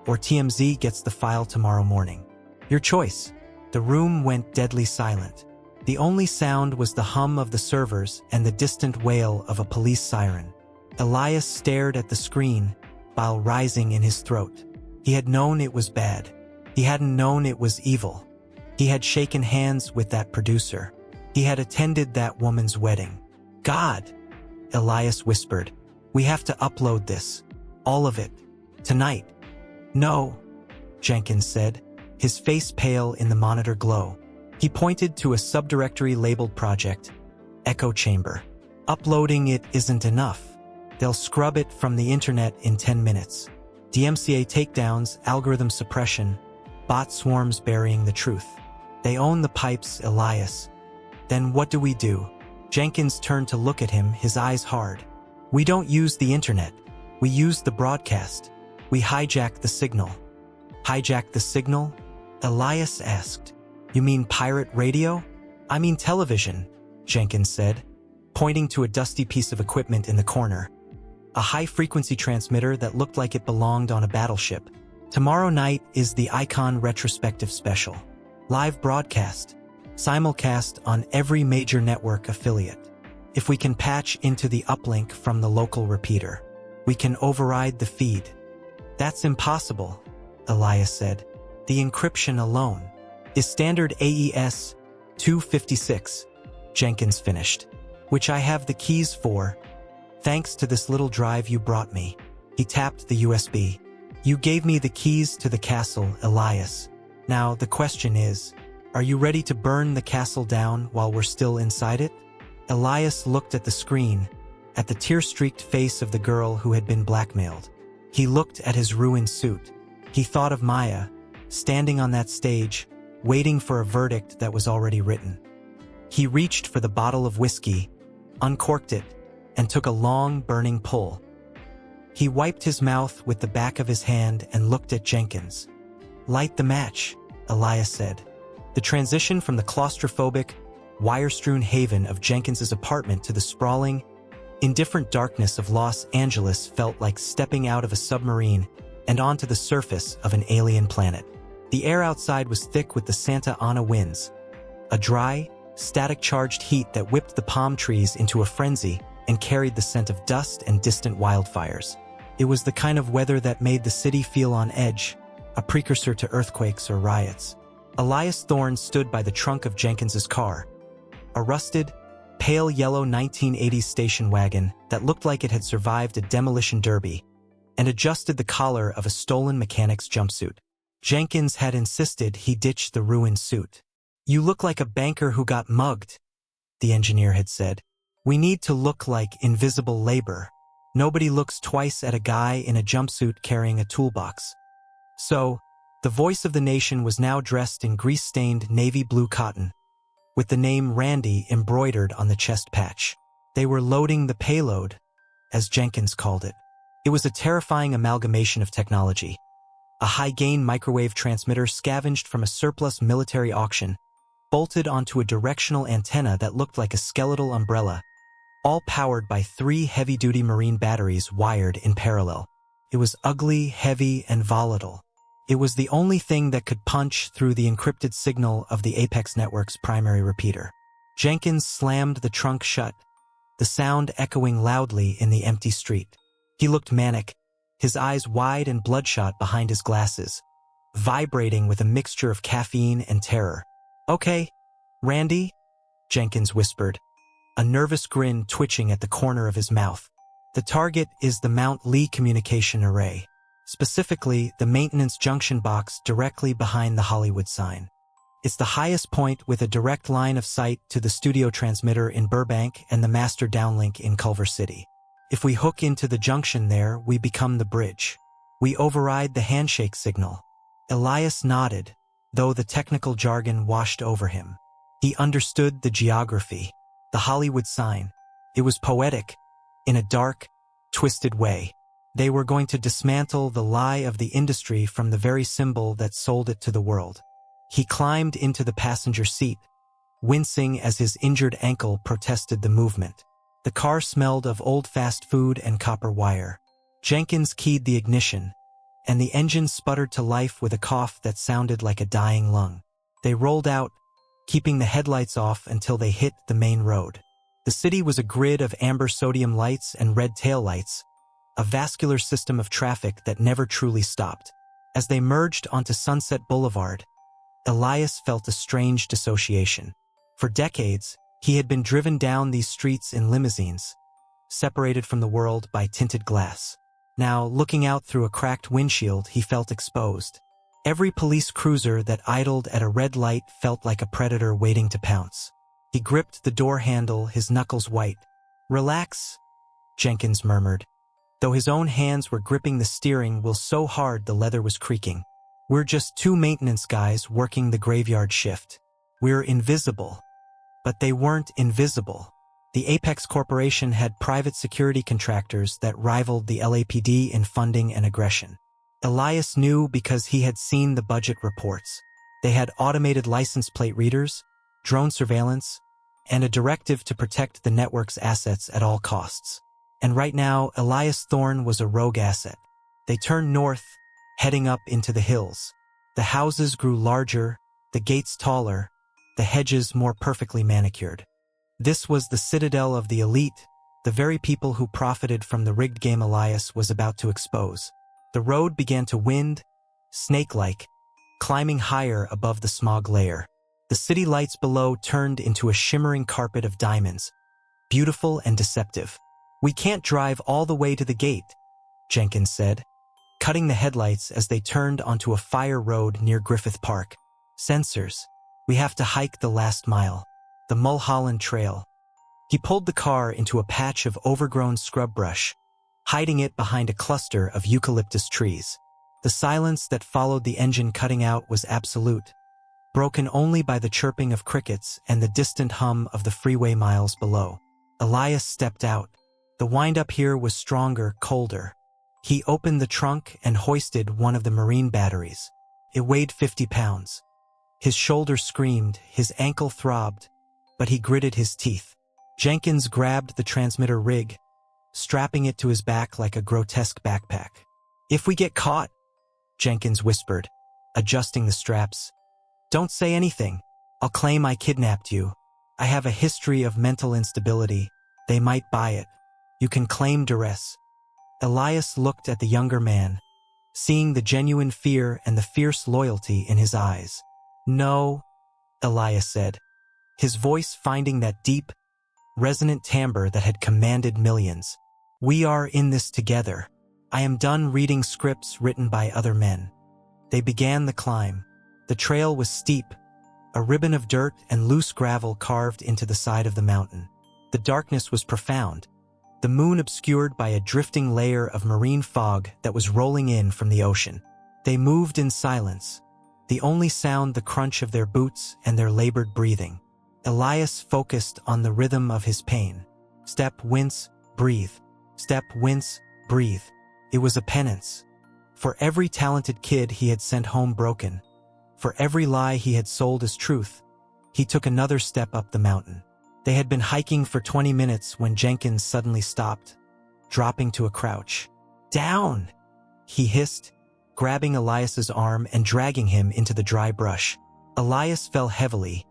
or TMZ gets the file tomorrow morning. Your choice. The room went deadly silent. The only sound was the hum of the servers and the distant wail of a police siren. Elias stared at the screen, bile rising in his throat. He had known it was bad. He hadn't known it was evil. He had shaken hands with that producer. He had attended that woman's wedding. God, Elias whispered. We have to upload this. All of it. Tonight. No, Jenkins said, his face pale in the monitor glow. He pointed to a subdirectory labeled Project Echo Chamber. Uploading it isn't enough. They'll scrub it from the internet in 10 minutes. DMCA takedowns, algorithm suppression, bot swarms burying the truth. They own the pipes, Elias. Then what do we do? Jenkins turned to look at him, his eyes hard. We don't use the internet. We use the broadcast. We hijack the signal. Hijack the signal? Elias asked. You mean pirate radio? I mean television, Jenkins said, pointing to a dusty piece of equipment in the corner. A high-frequency transmitter that looked like it belonged on a battleship. Tomorrow night is the Icon Retrospective Special. Live broadcast. Simulcast on every major network affiliate. If we can patch into the uplink from the local repeater, we can override the feed. That's impossible, Elias said. The encryption alone is standard AES 256, Jenkins finished, which I have the keys for, thanks to this little drive you brought me. He tapped the USB. You gave me the keys to the castle, Elias. Now the question is, are you ready to burn the castle down while we're still inside it? Elias looked at the screen, at the tear-streaked face of the girl who had been blackmailed. He looked at his ruined suit. He thought of Maya, standing on that stage, waiting for a verdict that was already written. He reached for the bottle of whiskey, uncorked it, and took a long, burning pull. He wiped his mouth with the back of his hand and looked at Jenkins. "Light the match," Elias said. The transition from the claustrophobic, wire-strewn haven of Jenkins's apartment to the sprawling, indifferent darkness of Los Angeles felt like stepping out of a submarine and onto the surface of an alien planet. The air outside was thick with the Santa Ana winds, a dry, static-charged heat that whipped the palm trees into a frenzy and carried the scent of dust and distant wildfires. It was the kind of weather that made the city feel on edge, a precursor to earthquakes or riots. Elias Thorne stood by the trunk of Jenkins's car, a rusted, pale yellow 1980s station wagon that looked like it had survived a demolition derby, and adjusted the collar of a stolen mechanic's jumpsuit. Jenkins had insisted he ditch the ruined suit. "You look like a banker who got mugged," the engineer had said. "We need to look like invisible labor. Nobody looks twice at a guy in a jumpsuit carrying a toolbox." So, the voice of the nation was now dressed in grease-stained navy blue cotton, with the name Randy embroidered on the chest patch. They were loading the payload, as Jenkins called it. It was a terrifying amalgamation of technology. A high-gain microwave transmitter scavenged from a surplus military auction, bolted onto a directional antenna that looked like a skeletal umbrella, all powered by 3 heavy-duty marine batteries wired in parallel. It was ugly, heavy, and volatile. It was the only thing that could punch through the encrypted signal of the Apex network's primary repeater. Jenkins slammed the trunk shut, the sound echoing loudly in the empty street. He looked manic, his eyes wide and bloodshot behind his glasses, vibrating with a mixture of caffeine and terror. "Okay, Randy," Jenkins whispered, a nervous grin twitching at the corner of his mouth. "The target is the Mount Lee communication array, specifically the maintenance junction box directly behind the Hollywood sign. It's the highest point with a direct line of sight to the studio transmitter in Burbank and the master downlink in Culver City. If we hook into the junction there, we become the bridge. We override the handshake signal." Elias nodded, though the technical jargon washed over him. He understood the geography, the Hollywood sign. It was poetic, in a dark, twisted way. They were going to dismantle the lie of the industry from the very symbol that sold it to the world. He climbed into the passenger seat, wincing as his injured ankle protested the movement. The car smelled of old fast food and copper wire. Jenkins keyed the ignition, and the engine sputtered to life with a cough that sounded like a dying lung. They rolled out, keeping the headlights off until they hit the main road. The city was a grid of amber sodium lights and red taillights, a vascular system of traffic that never truly stopped. As they merged onto Sunset Boulevard, Elias felt a strange dissociation. For decades, he had been driven down these streets in limousines, separated from the world by tinted glass. Now, looking out through a cracked windshield, he felt exposed. Every police cruiser that idled at a red light felt like a predator waiting to pounce. He gripped the door handle, his knuckles white. "Relax," Jenkins murmured, though his own hands were gripping the steering wheel so hard the leather was creaking. "We're just 2 maintenance guys working the graveyard shift. We're invisible." But they weren't invisible. The Apex Corporation had private security contractors that rivaled the LAPD in funding and aggression. Elias knew because he had seen the budget reports. They had automated license plate readers, drone surveillance, and a directive to protect the network's assets at all costs. And right now, Elias Thorne was a rogue asset. They turned north, heading up into the hills. The houses grew larger, the gates taller, the hedges more perfectly manicured. This was the citadel of the elite, the very people who profited from the rigged game Elias was about to expose. The road began to wind, snake-like, climbing higher above the smog layer. The city lights below turned into a shimmering carpet of diamonds, beautiful and deceptive. "We can't drive all the way to the gate," Jenkins said, cutting the headlights as they turned onto a fire road near Griffith Park. "Sensors. We have to hike the last mile. The Mulholland Trail." He pulled the car into a patch of overgrown scrub brush, hiding it behind a cluster of eucalyptus trees. The silence that followed the engine cutting out was absolute, broken only by the chirping of crickets and the distant hum of the freeway miles below. Elias stepped out. The wind-up here was stronger, colder. He opened the trunk and hoisted one of the marine batteries. It weighed 50 pounds. His shoulder screamed, his ankle throbbed, but he gritted his teeth. Jenkins grabbed the transmitter rig, strapping it to his back like a grotesque backpack. "If we get caught," Jenkins whispered, adjusting the straps. "Don't say anything. I'll claim I kidnapped you. I have a history of mental instability. They might buy it. You can claim duress." Elias looked at the younger man, seeing the genuine fear and the fierce loyalty in his eyes. "No," Elias said, his voice finding that deep, resonant timbre that had commanded millions. "We are in this together. I am done reading scripts written by other men." They began the climb. The trail was steep, a ribbon of dirt and loose gravel carved into the side of the mountain. The darkness was profound, the moon obscured by a drifting layer of marine fog that was rolling in from the ocean. They moved in silence, the only sound the crunch of their boots and their labored breathing. Elias focused on the rhythm of his pain. Step, wince, breathe. Step, wince, breathe. It was a penance. For every talented kid he had sent home broken, for every lie he had sold as truth, he took another step up the mountain. They had been hiking for 20 minutes when Jenkins suddenly stopped, dropping to a crouch. "Down!" he hissed, grabbing Elias's arm and dragging him into the dry brush. Elias fell heavily,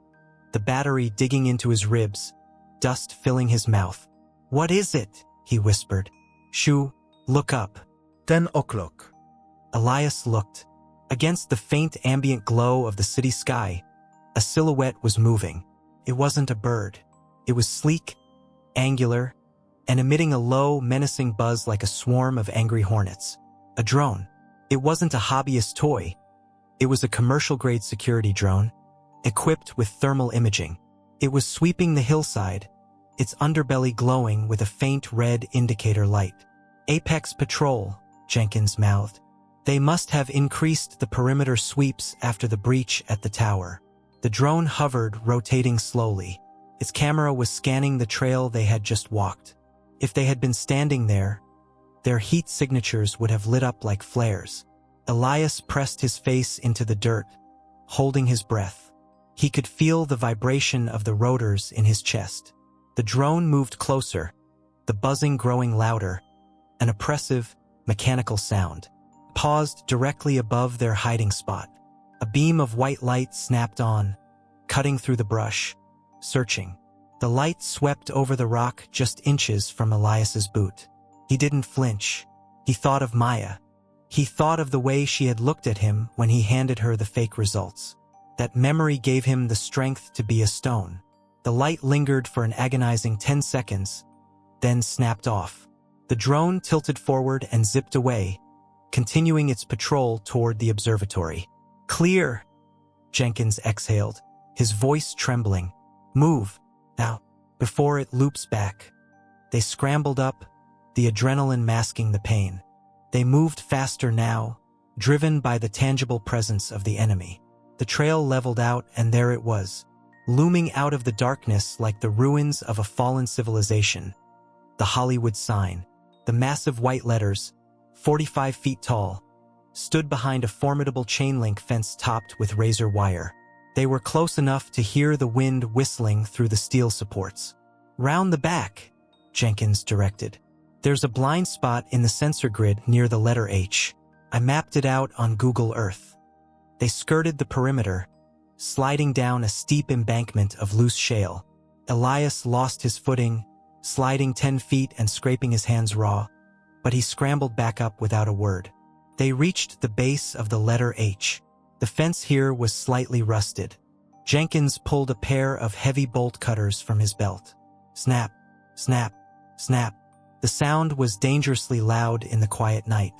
the battery digging into his ribs, dust filling his mouth. "What is it?" he whispered. "Shoo, look up." 10 o'clock. Elias looked. Against the faint ambient glow of the city sky, a silhouette was moving. It wasn't a bird. It was sleek, angular, and emitting a low, menacing buzz like a swarm of angry hornets. A drone. It wasn't a hobbyist toy. It was a commercial-grade security drone, equipped with thermal imaging. It was sweeping the hillside, its underbelly glowing with a faint red indicator light. "Apex Patrol," Jenkins mouthed. "They must have increased the perimeter sweeps after the breach at the tower." The drone hovered, rotating slowly. Its camera was scanning the trail they had just walked. If they had been standing there, their heat signatures would have lit up like flares. Elias pressed his face into the dirt, holding his breath. He could feel the vibration of the rotors in his chest. The drone moved closer, the buzzing growing louder, an oppressive, mechanical sound. Paused directly above their hiding spot. A beam of white light snapped on, cutting through the brush, searching. The light swept over the rock just inches from Elias's boot. He didn't flinch. He thought of Maya. He thought of the way she had looked at him when he handed her the fake results. That memory gave him the strength to be a stone. The light lingered for an agonizing 10 seconds, then snapped off. The drone tilted forward and zipped away, continuing its patrol toward the observatory. "Clear," Jenkins exhaled, his voice trembling. "Move, now, before it loops back." They scrambled up, the adrenaline masking the pain. They moved faster now, driven by the tangible presence of the enemy. The trail leveled out, and there it was, looming out of the darkness like the ruins of a fallen civilization. The Hollywood sign, the massive white letters, 45 feet tall, stood behind a formidable chain-link fence topped with razor wire. They were close enough to hear the wind whistling through the steel supports. "Round the back," Jenkins directed. "There's a blind spot in the sensor grid near the letter H. I mapped it out on Google Earth." They skirted the perimeter, sliding down a steep embankment of loose shale. Elias lost his footing, sliding 10 feet and scraping his hands raw, but he scrambled back up without a word. They reached the base of the letter H. The fence here was slightly rusted. Jenkins pulled a pair of heavy bolt cutters from his belt. Snap, snap, snap. The sound was dangerously loud in the quiet night.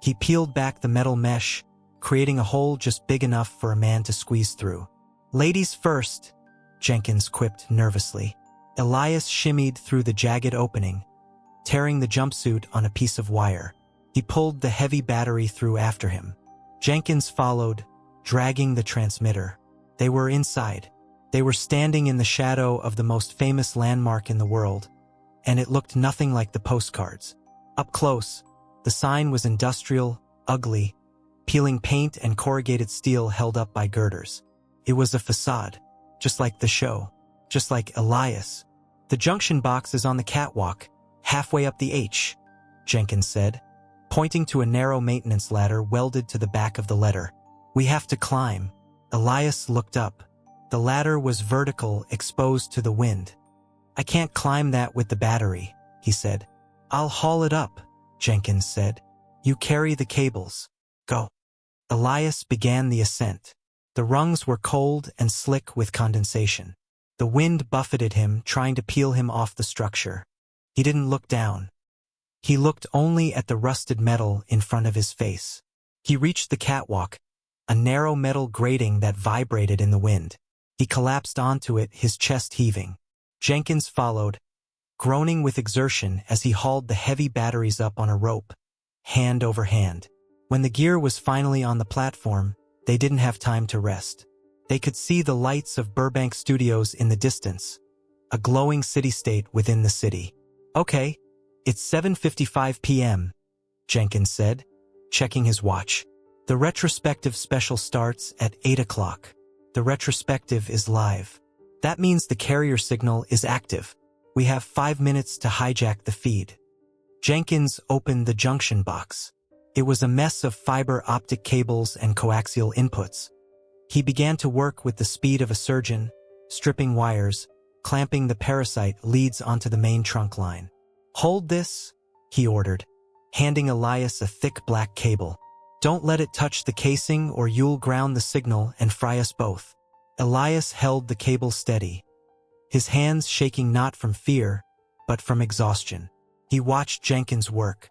He peeled back the metal mesh, creating a hole just big enough for a man to squeeze through. "Ladies first," Jenkins quipped nervously. Elias shimmied through the jagged opening, tearing the jumpsuit on a piece of wire. He pulled the heavy battery through after him. Jenkins followed, dragging the transmitter. They were inside. They were standing in the shadow of the most famous landmark in the world, and it looked nothing like the postcards. Up close, the sign was industrial, ugly, peeling paint and corrugated steel held up by girders. It was a facade, just like the show, just like Elias. The junction box is on the catwalk, halfway up the H, Jenkins said, pointing to a narrow maintenance ladder welded to the back of the letter. We have to climb. Elias looked up. The ladder was vertical, exposed to the wind. I can't climb that with the battery, he said. I'll haul it up, Jenkins said. You carry the cables. Go. Elias began the ascent. The rungs were cold and slick with condensation. The wind buffeted him, trying to peel him off the structure. He didn't look down. He looked only at the rusted metal in front of his face. He reached the catwalk, a narrow metal grating that vibrated in the wind. He collapsed onto it, his chest heaving. Jenkins followed, groaning with exertion as he hauled the heavy batteries up on a rope, hand over hand. When the gear was finally on the platform, they didn't have time to rest. They could see the lights of Burbank Studios in the distance, a glowing city-state within the city. Okay, it's 7:55 p.m., Jenkins said, checking his watch. The retrospective special starts at 8 o'clock. The retrospective is live. That means the carrier signal is active. We have 5 minutes to hijack the feed. Jenkins opened the junction box. It was a mess of fiber optic cables and coaxial inputs. He began to work with the speed of a surgeon, stripping wires, clamping the parasite leads onto the main trunk line. Hold this, he ordered, handing Elias a thick black cable. Don't let it touch the casing or you'll ground the signal and fry us both. Elias held the cable steady, his hands shaking not from fear, but from exhaustion. He watched Jenkins work.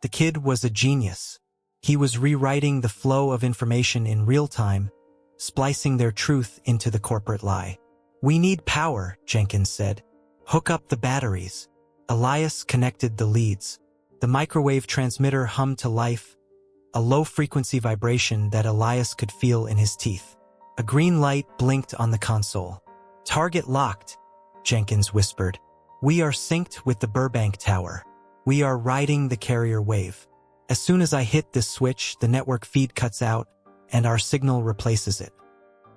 The kid was a genius. He was rewriting the flow of information in real time, splicing their truth into the corporate lie. We need power, Jenkins said. Hook up the batteries. Elias connected the leads. The microwave transmitter hummed to life, a low-frequency vibration that Elias could feel in his teeth. A green light blinked on the console. Target locked, Jenkins whispered. We are synced with the Burbank Tower. We are riding the carrier wave. As soon as I hit this switch, the network feed cuts out, and our signal replaces it.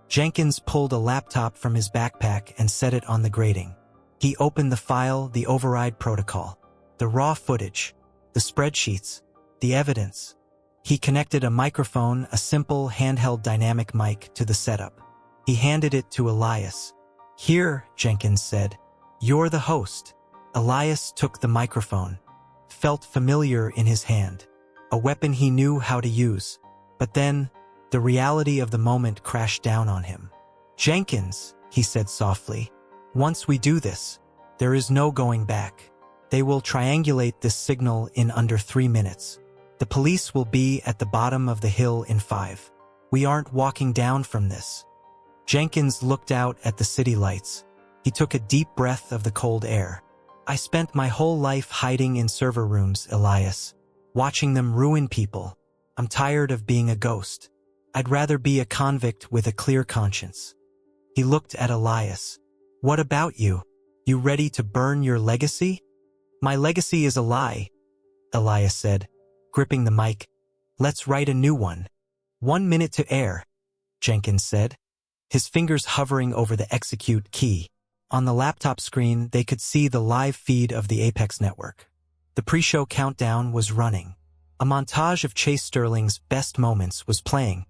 Jenkins pulled a laptop from his backpack and set it on the grating. He opened the file, the override protocol, the raw footage, the spreadsheets, the evidence. He connected a microphone, a simple handheld dynamic mic, to the setup. He handed it to Elias. Here, Jenkins said. You're the host. Elias took the microphone, felt familiar in his hand, a weapon he knew how to use. But then, the reality of the moment crashed down on him. Jenkins, he said softly, once we do this, there is no going back. They will triangulate this signal in under 3 minutes. The police will be at the bottom of the hill in 5. We aren't walking down from this. Jenkins looked out at the city lights. He took a deep breath of the cold air. I spent my whole life hiding in server rooms, Elias, watching them ruin people. I'm tired of being a ghost. I'd rather be a convict with a clear conscience. He looked at Elias. What about you? You ready to burn your legacy? My legacy is a lie, Elias said, gripping the mic. Let's write a new one. 1 minute to air, Jenkins said, his fingers hovering over the execute key. On the laptop screen, they could see the live feed of the Apex network. The pre-show countdown was running. A montage of Chase Sterling's best moments was playing,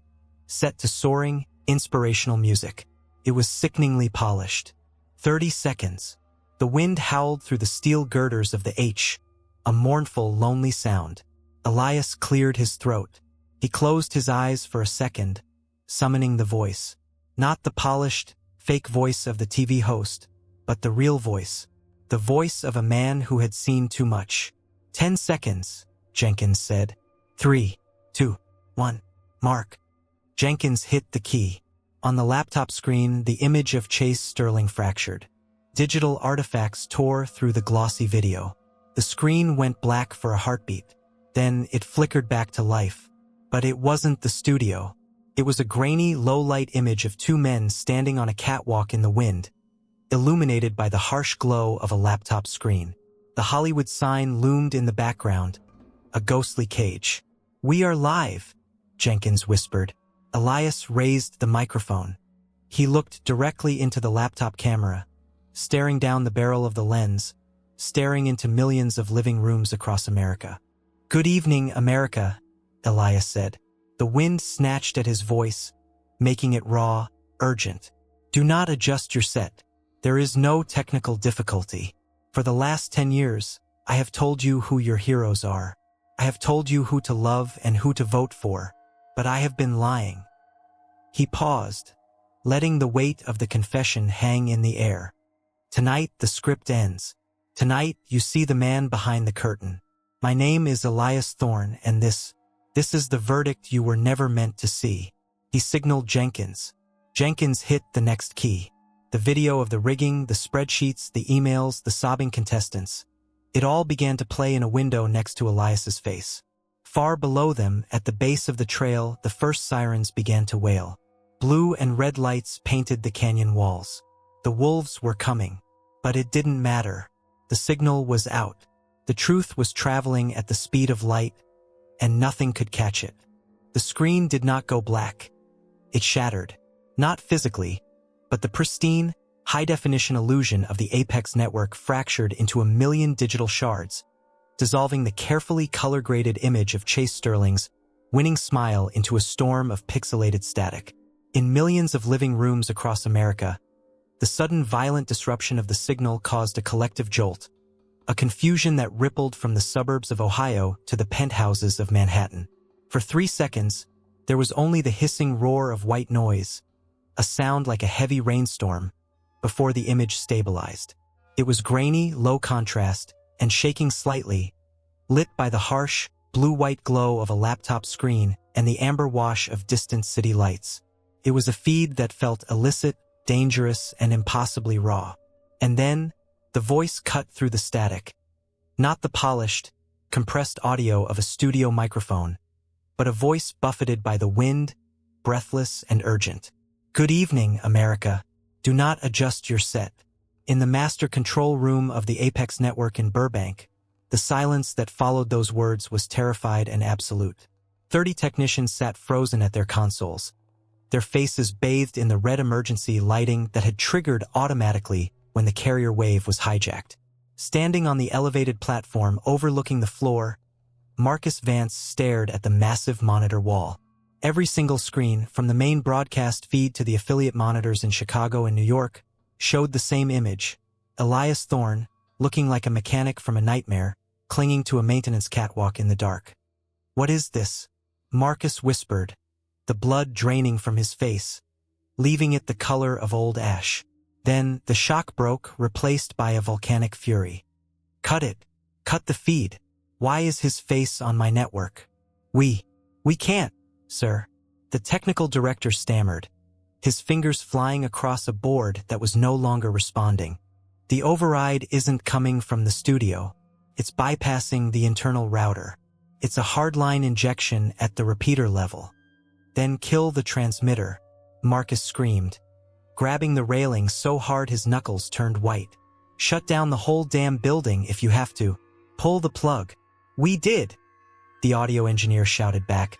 set to soaring, inspirational music. It was sickeningly polished. 30 seconds. The wind howled through the steel girders of the H, a mournful, lonely sound. Elias cleared his throat. He closed his eyes for a second, summoning the voice. Not the polished, fake voice of the TV host, but the real voice. The voice of a man who had seen too much. 10 seconds, Jenkins said. 3, 2, 1, mark. Jenkins hit the key. On the laptop screen, the image of Chase Sterling fractured. Digital artifacts tore through the glossy video. The screen went black for a heartbeat. Then it flickered back to life. But it wasn't the studio. It was a grainy, low-light image of 2 men standing on a catwalk in the wind, illuminated by the harsh glow of a laptop screen. The Hollywood sign loomed in the background, a ghostly cage. "We are live," Jenkins whispered. Elias raised the microphone. He looked directly into the laptop camera, staring down the barrel of the lens, staring into millions of living rooms across America. "Good evening, America," Elias said. The wind snatched at his voice, making it raw, urgent. "Do not adjust your set. There is no technical difficulty. For the last 10 years, I have told you who your heroes are. I have told you who to love and who to vote for, but I have been lying." He paused, letting the weight of the confession hang in the air. "Tonight, the script ends. Tonight, you see the man behind the curtain. My name is Elias Thorne, and this is the verdict you were never meant to see." He signaled Jenkins. Jenkins hit the next key. The video of the rigging, the spreadsheets, the emails, the sobbing contestants. It all began to play in a window next to Elias's face. Far below them, at the base of the trail, the first sirens began to wail. Blue and red lights painted the canyon walls. The wolves were coming. But it didn't matter. The signal was out. The truth was traveling at the speed of light, and nothing could catch it. The screen did not go black. It shattered. Not physically, but the pristine, high-definition illusion of the Apex network fractured into 1,000,000 digital shards, dissolving the carefully color-graded image of Chase Sterling's winning smile into a storm of pixelated static. In millions of living rooms across America, the sudden violent disruption of the signal caused a collective jolt, a confusion that rippled from the suburbs of Ohio to the penthouses of Manhattan. For 3 seconds, there was only the hissing roar of white noise, a sound like a heavy rainstorm, before the image stabilized. It was grainy, low contrast, and shaking slightly, lit by the harsh, blue-white glow of a laptop screen and the amber wash of distant city lights. It was a feed that felt illicit, dangerous, and impossibly raw. And then, the voice cut through the static. Not the polished, compressed audio of a studio microphone, but a voice buffeted by the wind, breathless and urgent. "Good evening, America. Do not adjust your set." In the master control room of the Apex network in Burbank, the silence that followed those words was terrified and absolute. 30 technicians sat frozen at their consoles, their faces bathed in the red emergency lighting that had triggered automatically when the carrier wave was hijacked. Standing on the elevated platform overlooking the floor, Marcus Vance stared at the massive monitor wall. Every single screen, from the main broadcast feed to the affiliate monitors in Chicago and New York, showed the same image: Elias Thorne, looking like a mechanic from a nightmare, clinging to a maintenance catwalk in the dark. "What is this?" Marcus whispered, the blood draining from his face, leaving it the color of old ash. Then the shock broke, replaced by a volcanic fury. "Cut it. Cut the feed. Why is his face on my network?" We can't, sir," the technical director stammered, his fingers flying across a board that was no longer responding. "The override isn't coming from the studio. It's bypassing the internal router. It's a hardline injection at the repeater level." "Then kill the transmitter," Marcus screamed, grabbing the railing so hard his knuckles turned white. "Shut down the whole damn building if you have to. Pull the plug." "We did," the audio engineer shouted back,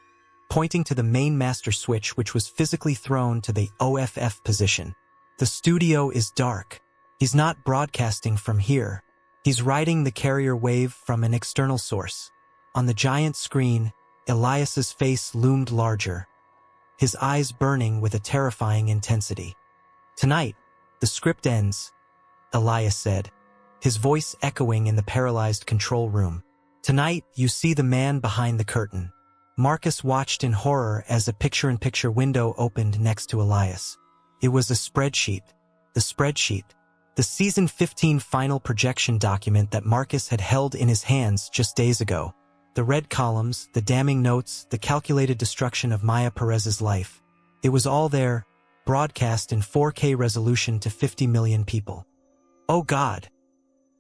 pointing to the main master switch which was physically thrown to the OFF position. "The studio is dark. He's not broadcasting from here. He's riding the carrier wave from an external source." On the giant screen, Elias's face loomed larger, his eyes burning with a terrifying intensity. "Tonight, the script ends," Elias said, his voice echoing in the paralyzed control room. "Tonight, you see the man behind the curtain." Marcus watched in horror as a picture-in-picture window opened next to Elias. It was a spreadsheet. The Season 15 final projection document that Marcus had held in his hands just days ago. The red columns, the damning notes, the calculated destruction of Maya Perez's life. It was all there, broadcast in 4K resolution to 50 million people. "Oh God,"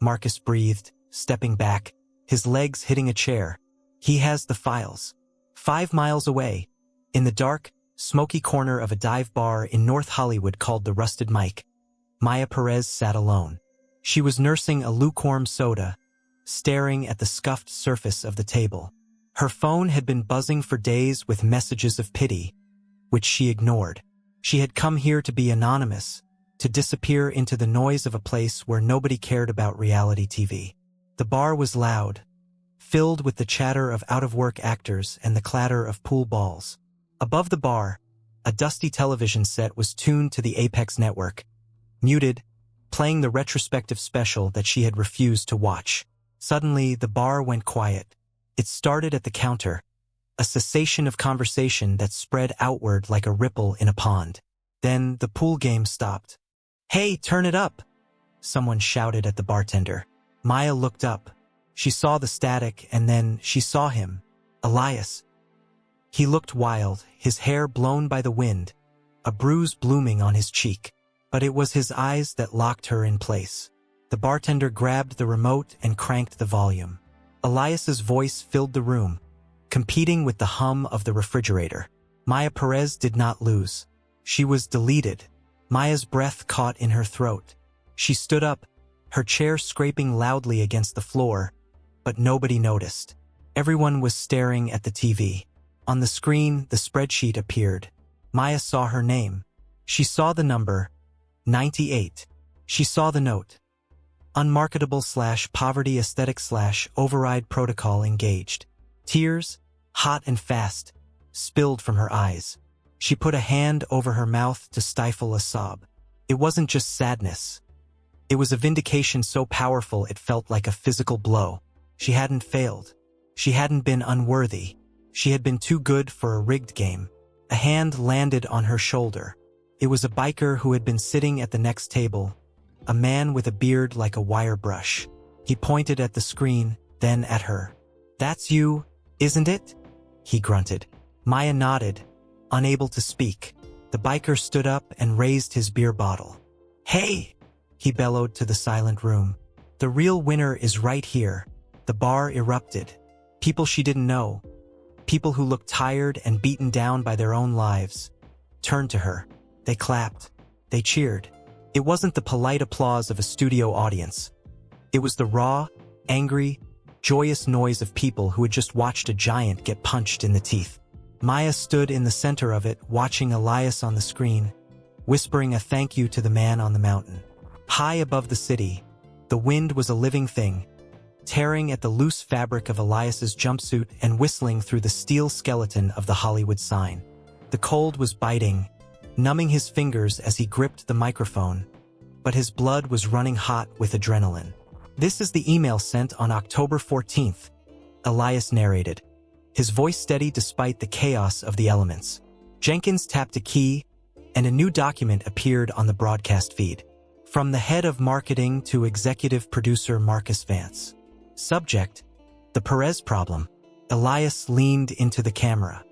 Marcus breathed, stepping back, his legs hitting a chair. "He has the files." 5 miles away, in the dark, smoky corner of a dive bar in North Hollywood called the Rusted Mike, Maya Perez sat alone. She was nursing a lukewarm soda, staring at the scuffed surface of the table. Her phone had been buzzing for days with messages of pity, which she ignored. She had come here to be anonymous, to disappear into the noise of a place where nobody cared about reality TV. The bar was loud, filled with the chatter of out-of-work actors and the clatter of pool balls. Above the bar, a dusty television set was tuned to the Apex network, muted, playing the retrospective special that she had refused to watch. Suddenly, the bar went quiet. It started at the counter, a cessation of conversation that spread outward like a ripple in a pond. Then the pool game stopped. "Hey, turn it up!" someone shouted at the bartender. Maya looked up. She saw the static, and then she saw him, Elias. He looked wild, his hair blown by the wind, a bruise blooming on his cheek. But it was his eyes that locked her in place. The bartender grabbed the remote and cranked the volume. Elias's voice filled the room, competing with the hum of the refrigerator. Maya Perez did not lose. She was deleted. Maya's breath caught in her throat. She stood up, her chair scraping loudly against the floor, but nobody noticed. Everyone was staring at the TV. On the screen, the spreadsheet appeared. Maya saw her name. She saw the number 98. She saw the note. Unmarketable/poverty aesthetic/override protocol engaged. Tears, hot and fast, spilled from her eyes. She put a hand over her mouth to stifle a sob. It wasn't just sadness. It was a vindication so powerful it felt like a physical blow. She hadn't failed. She hadn't been unworthy. She had been too good for a rigged game. A hand landed on her shoulder. It was a biker who had been sitting at the next table, a man with a beard like a wire brush. He pointed at the screen, then at her. "That's you, isn't it?" he grunted. Maya nodded, unable to speak. The biker stood up and raised his beer bottle. "Hey!" he bellowed to the silent room. "The real winner is right here." The bar erupted. People she didn't know, people who looked tired and beaten down by their own lives, turned to her. They clapped. They cheered. It wasn't the polite applause of a studio audience. It was the raw, angry, joyous noise of people who had just watched a giant get punched in the teeth. Maya stood in the center of it, watching Elias on the screen, whispering a thank you to the man on the mountain. High above the city, the wind was a living thing, tearing at the loose fabric of Elias's jumpsuit and whistling through the steel skeleton of the Hollywood sign. The cold was biting, numbing his fingers as he gripped the microphone, but his blood was running hot with adrenaline. "This is the email sent on October 14th, Elias narrated, his voice steady despite the chaos of the elements. Jenkins tapped a key, and a new document appeared on the broadcast feed. From the head of marketing to executive producer Marcus Vance. Subject, the Perez problem. Elias leaned into the camera.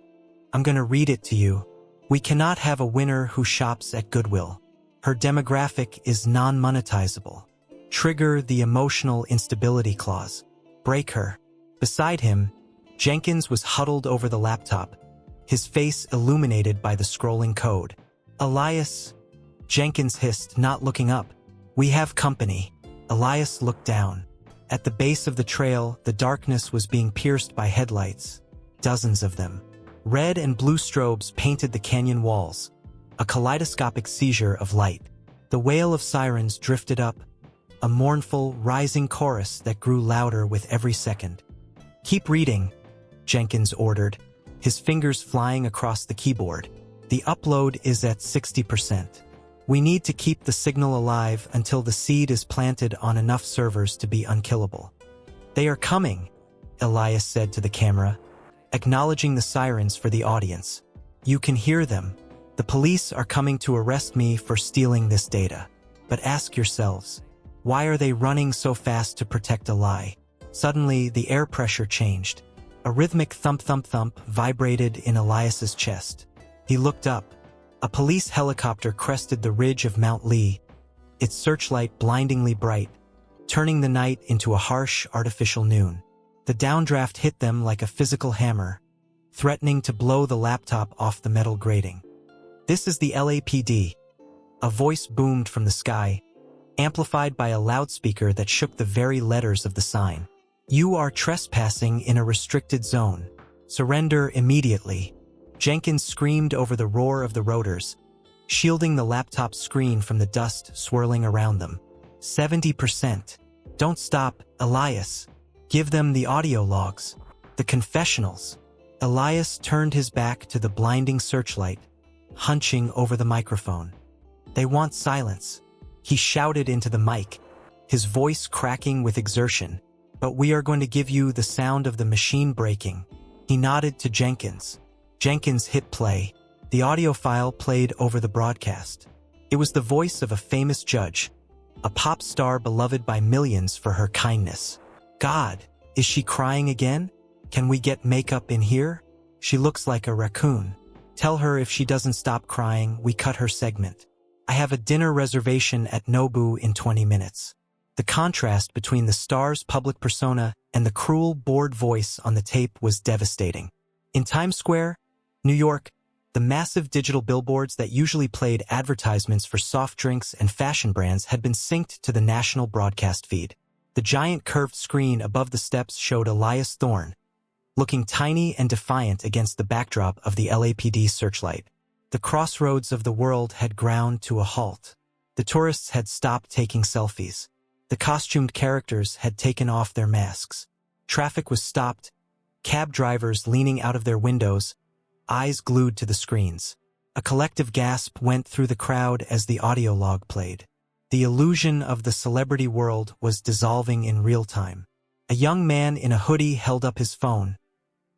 "I'm gonna read it to you. We cannot have a winner who shops at Goodwill. Her demographic is non-monetizable. Trigger the emotional instability clause. Break her." Beside him, Jenkins was huddled over the laptop, his face illuminated by the scrolling code. "Elias," Jenkins hissed, not looking up. "We have company." Elias looked down. At the base of the trail, the darkness was being pierced by headlights, dozens of them. Red and blue strobes painted the canyon walls, a kaleidoscopic seizure of light. The wail of sirens drifted up, a mournful, rising chorus that grew louder with every second. "Keep reading," Jenkins ordered, his fingers flying across the keyboard. "The upload is at 60%. We need to keep the signal alive until the seed is planted on enough servers to be unkillable." "They are coming," Elias said to the camera, acknowledging the sirens for the audience. "You can hear them. The police are coming to arrest me for stealing this data. But ask yourselves, why are they running so fast to protect a lie?" Suddenly, the air pressure changed. A rhythmic thump-thump-thump vibrated in Elias's chest. He looked up. A police helicopter crested the ridge of Mount Lee, its searchlight blindingly bright, turning the night into a harsh, artificial noon. The downdraft hit them like a physical hammer, threatening to blow the laptop off the metal grating. "This is the LAPD." A voice boomed from the sky, amplified by a loudspeaker that shook the very letters of the sign. You are trespassing in a restricted zone. Surrender immediately. Jenkins screamed over the roar of the rotors, shielding the laptop screen from the dust swirling around them. 70%. Don't stop, Elias. Give them the audio logs. The confessionals. Elias turned his back to the blinding searchlight, hunching over the microphone. They want silence. He shouted into the mic, his voice cracking with exertion. But we are going to give you the sound of the machine breaking. He nodded to Jenkins. Jenkins hit play. The audio file played over the broadcast. It was the voice of a famous judge, a pop star beloved by millions for her kindness. God, is she crying again? Can we get makeup in here? She looks like a raccoon. Tell her if she doesn't stop crying, we cut her segment. I have a dinner reservation at Nobu in 20 minutes. The contrast between the star's public persona and the cruel, bored voice on the tape was devastating. In Times Square, New York, the massive digital billboards that usually played advertisements for soft drinks and fashion brands had been synced to the national broadcast feed. The giant curved screen above the steps showed Elias Thorne, looking tiny and defiant against the backdrop of the LAPD searchlight. The crossroads of the world had ground to a halt. The tourists had stopped taking selfies. The costumed characters had taken off their masks. Traffic was stopped, cab drivers leaning out of their windows, eyes glued to the screens. A collective gasp went through the crowd as the audio log played. The illusion of the celebrity world was dissolving in real time. A young man in a hoodie held up his phone,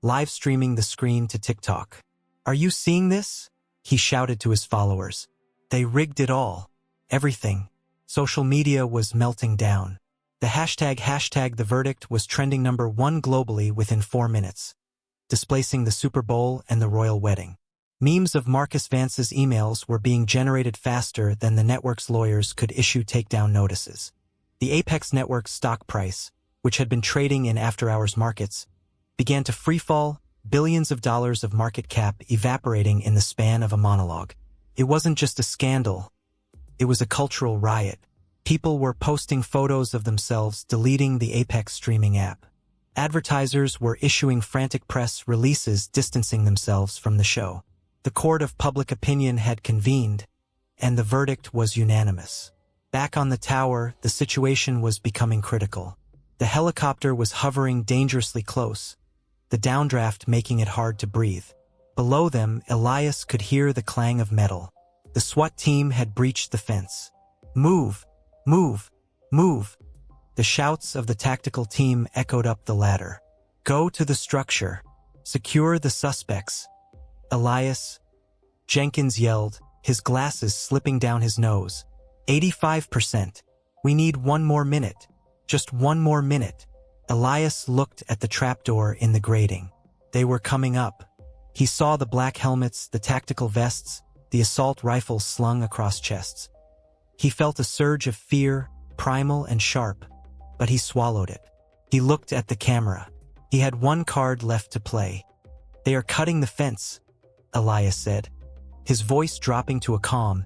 live streaming the screen to TikTok. Are you seeing this? He shouted to his followers. They rigged it all. Everything. Social media was melting down. The hashtag the verdict was trending #1 globally within 4 minutes, displacing the Super Bowl and the royal wedding. Memes of Marcus Vance's emails were being generated faster than the network's lawyers could issue takedown notices. The Apex network's stock price, which had been trading in after-hours markets, began to freefall, billions of dollars of market cap evaporating in the span of a monologue. It wasn't just a scandal. It was a cultural riot. People were posting photos of themselves deleting the Apex streaming app. Advertisers were issuing frantic press releases distancing themselves from the show. The court of public opinion had convened, and the verdict was unanimous. Back on the tower, the situation was becoming critical. The helicopter was hovering dangerously close, the downdraft making it hard to breathe. Below them, Elias could hear the clang of metal. The SWAT team had breached the fence. Move! Move! Move! The shouts of the tactical team echoed up the ladder. Go to the structure. Secure the suspects. Elias. Jenkins yelled, his glasses slipping down his nose. 85%. We need 1 more minute. Just 1 more minute. Elias looked at the trapdoor in the grating. They were coming up. He saw the black helmets, the tactical vests, the assault rifles slung across chests. He felt a surge of fear, primal and sharp, but he swallowed it. He looked at the camera. He had 1 card left to play. They are cutting the fence, Elias said, his voice dropping to a calm,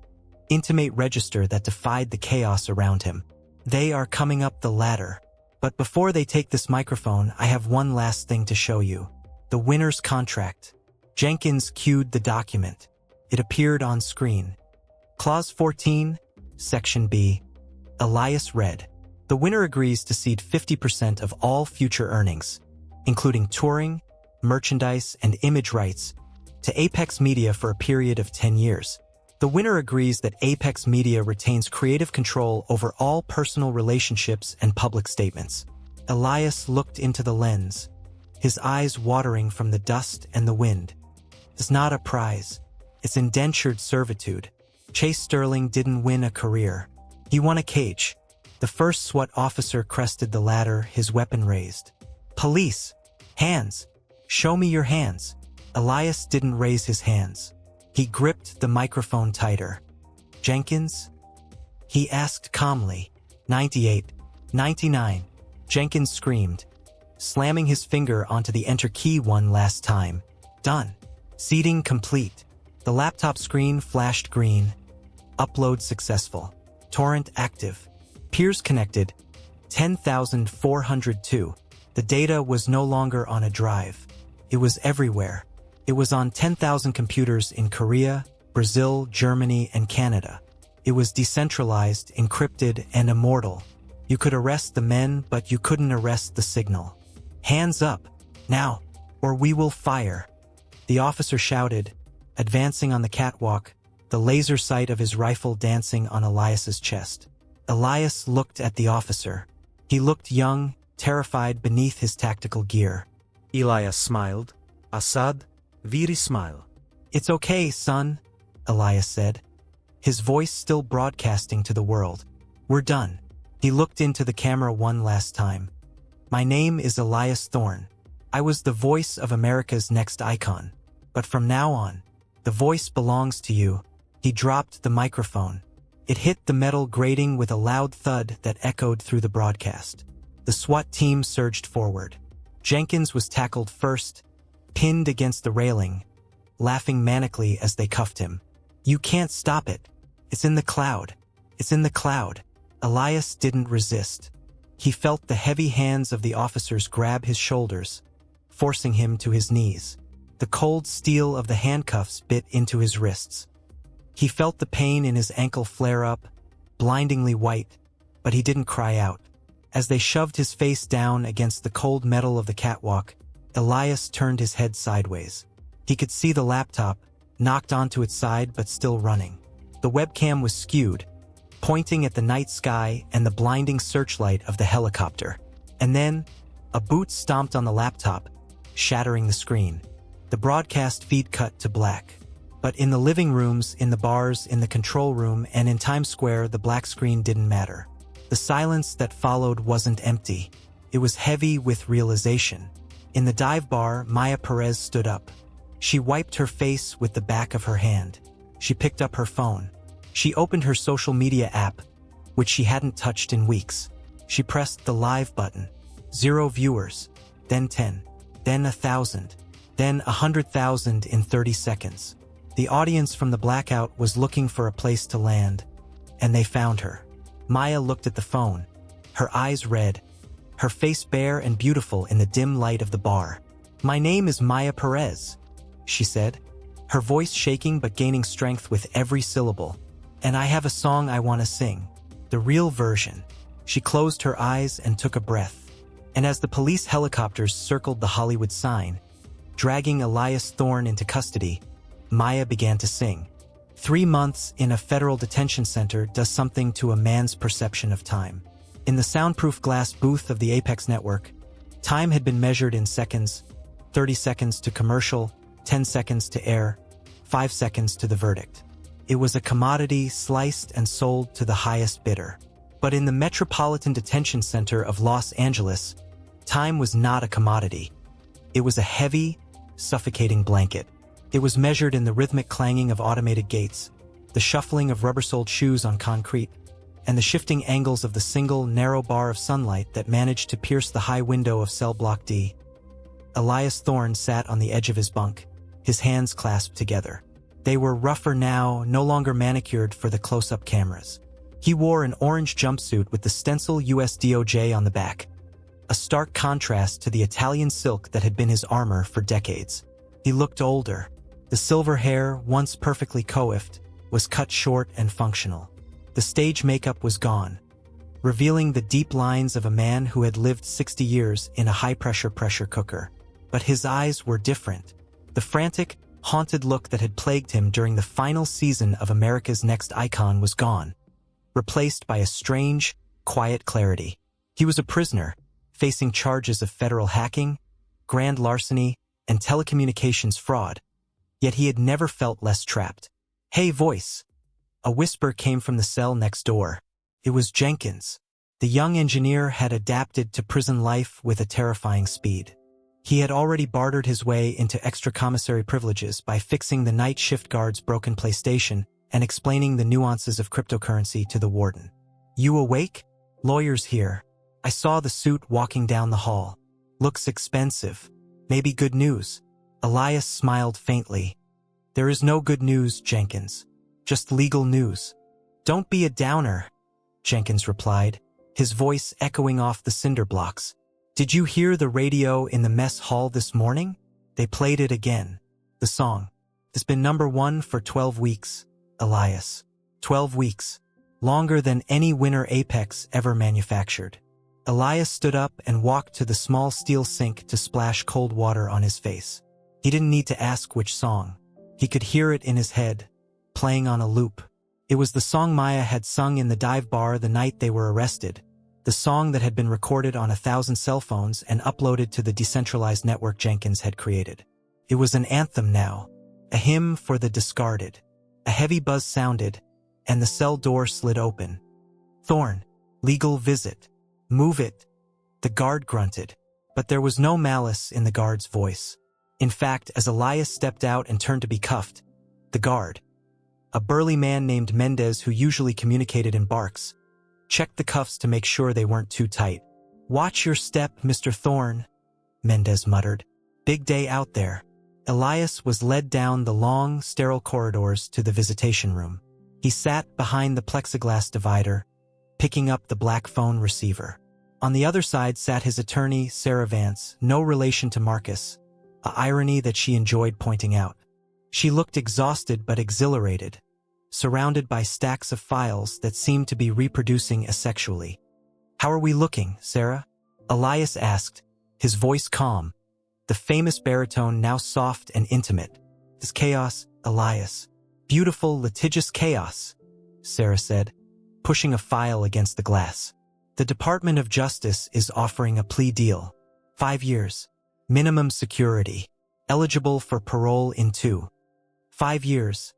intimate register that defied the chaos around him. They are coming up the ladder. But before they take this microphone, I have one last thing to show you. The winner's contract. Jenkins cued the document. It appeared on screen. Clause 14, Section B. Elias read, the winner agrees to cede 50% of all future earnings, including touring, merchandise, and image rights, to Apex Media for a period of 10 years. The winner agrees that Apex Media retains creative control over all personal relationships and public statements. Elias looked into the lens, his eyes watering from the dust and the wind. It's not a prize. It's indentured servitude. Chase Sterling didn't win a career. He won a cage. The first SWAT officer crested the ladder, his weapon raised. Police! Hands! Show me your hands. Elias didn't raise his hands. He gripped the microphone tighter. Jenkins? He asked calmly. 98. 99. Jenkins screamed, slamming his finger onto the enter key one last time. Done. Seating complete. The laptop screen flashed green. Upload successful. Torrent active. Peers connected. 10,402. The data was no longer on a drive. It was everywhere. It was on 10,000 computers in Korea, Brazil, Germany, and Canada. It was decentralized, encrypted, and immortal. You could arrest the men, but you couldn't arrest the signal. Hands up, now, or we will fire. The officer shouted, advancing on the catwalk, the laser sight of his rifle dancing on Elias's chest. Elias looked at the officer. He looked young, terrified beneath his tactical gear. Elias smiled. Assad, very smile. It's okay, son, Elias said, his voice still broadcasting to the world. We're done. He looked into the camera one last time. My name is Elias Thorne. I was the voice of America's next icon. But from now on, the voice belongs to you. He dropped the microphone. It hit the metal grating with a loud thud that echoed through the broadcast. The SWAT team surged forward. Jenkins was tackled first, pinned against the railing, laughing manically as they cuffed him. You can't stop it. It's in the cloud. It's in the cloud. Elias didn't resist. He felt the heavy hands of the officers grab his shoulders, forcing him to his knees. The cold steel of the handcuffs bit into his wrists. He felt the pain in his ankle flare up, blindingly white, but he didn't cry out. As they shoved his face down against the cold metal of the catwalk, Elias turned his head sideways. He could see the laptop, knocked onto its side but still running. The webcam was skewed, pointing at the night sky and the blinding searchlight of the helicopter. And then, a boot stomped on the laptop, shattering the screen. The broadcast feed cut to black. But in the living rooms, in the bars, in the control room, and in Times Square, the black screen didn't matter. The silence that followed wasn't empty. It was heavy with realization. In the dive bar, Maya Perez stood up. She wiped her face with the back of her hand. She picked up her phone. She opened her social media app, which she hadn't touched in weeks. She pressed the live button. 0 viewers, then 10, then 1,000, then 100,000 in 30 seconds. The audience from the blackout was looking for a place to land, and they found her. Maya looked at the phone, her eyes red, her face bare and beautiful in the dim light of the bar. My name is Maya Perez, she said, her voice shaking but gaining strength with every syllable. And I have a song I want to sing, the real version. She closed her eyes and took a breath. And as the police helicopters circled the Hollywood sign, dragging Elias Thorne into custody, Maya began to sing. 3 months in a federal detention center does something to a man's perception of time. In the soundproof glass booth of the Apex network, time had been measured in seconds, 30 seconds to commercial, 10 seconds to air, 5 seconds to the verdict. It was a commodity sliced and sold to the highest bidder. But in the Metropolitan Detention Center of Los Angeles, time was not a commodity. It was a heavy, suffocating blanket. It was measured in the rhythmic clanging of automated gates, the shuffling of rubber-soled shoes on concrete, and the shifting angles of the single, narrow bar of sunlight that managed to pierce the high window of cell block D. Elias Thorne sat on the edge of his bunk, his hands clasped together. They were rougher now, no longer manicured for the close-up cameras. He wore an orange jumpsuit with the stencil US DOJ on the back, a stark contrast to the Italian silk that had been his armor for decades. He looked older. The silver hair, once perfectly coiffed, was cut short and functional. The stage makeup was gone, revealing the deep lines of a man who had lived 60 years in a high-pressure pressure cooker. But his eyes were different. The frantic, haunted look that had plagued him during the final season of America's Next Icon was gone, replaced by a strange, quiet clarity. He was a prisoner, facing charges of federal hacking, grand larceny, and telecommunications fraud. Yet he had never felt less trapped. Hey, voice! A whisper came from the cell next door. It was Jenkins. The young engineer had adapted to prison life with a terrifying speed. He had already bartered his way into extra commissary privileges by fixing the night shift guard's broken PlayStation and explaining the nuances of cryptocurrency to the warden. You awake? Lawyers here. I saw the suit walking down the hall. Looks expensive. Maybe good news. Elias smiled faintly. There is no good news, Jenkins. Just legal news. Don't be a downer, Jenkins replied, his voice echoing off the cinder blocks. Did you hear the radio in the mess hall this morning? They played it again. The song. It's been #1 for 12 weeks, Elias. 12 weeks. Longer than any winter Apex ever manufactured. Elias stood up and walked to the small steel sink to splash cold water on his face. He didn't need to ask which song. He could hear it in his head, playing on a loop. It was the song Maya had sung in the dive bar the night they were arrested. The song that had been recorded on 1,000 cell phones and uploaded to the decentralized network Jenkins had created. It was an anthem now, a hymn for the discarded. A heavy buzz sounded, and the cell door slid open. "Thorne, legal visit. Move it," the guard grunted, but there was no malice in the guard's voice. In fact, as Elias stepped out and turned to be cuffed, the guard, a burly man named Mendez who usually communicated in barks, checked the cuffs to make sure they weren't too tight. "Watch your step, Mr. Thorne," Mendez muttered. "Big day out there." Elias was led down the long, sterile corridors to the visitation room. He sat behind the plexiglass divider, picking up the black phone receiver. On the other side sat his attorney, Sarah Vance, no relation to Marcus, a irony that she enjoyed pointing out. She looked exhausted but exhilarated, surrounded by stacks of files that seemed to be reproducing asexually. "How are we looking, Sarah?" Elias asked, his voice calm, the famous baritone now soft and intimate. "This chaos, Elias. Beautiful, litigious chaos," Sarah said, pushing a file against the glass. "The Department of Justice is offering a plea deal. 5 years. Minimum security. Eligible for parole in 2. 5 years.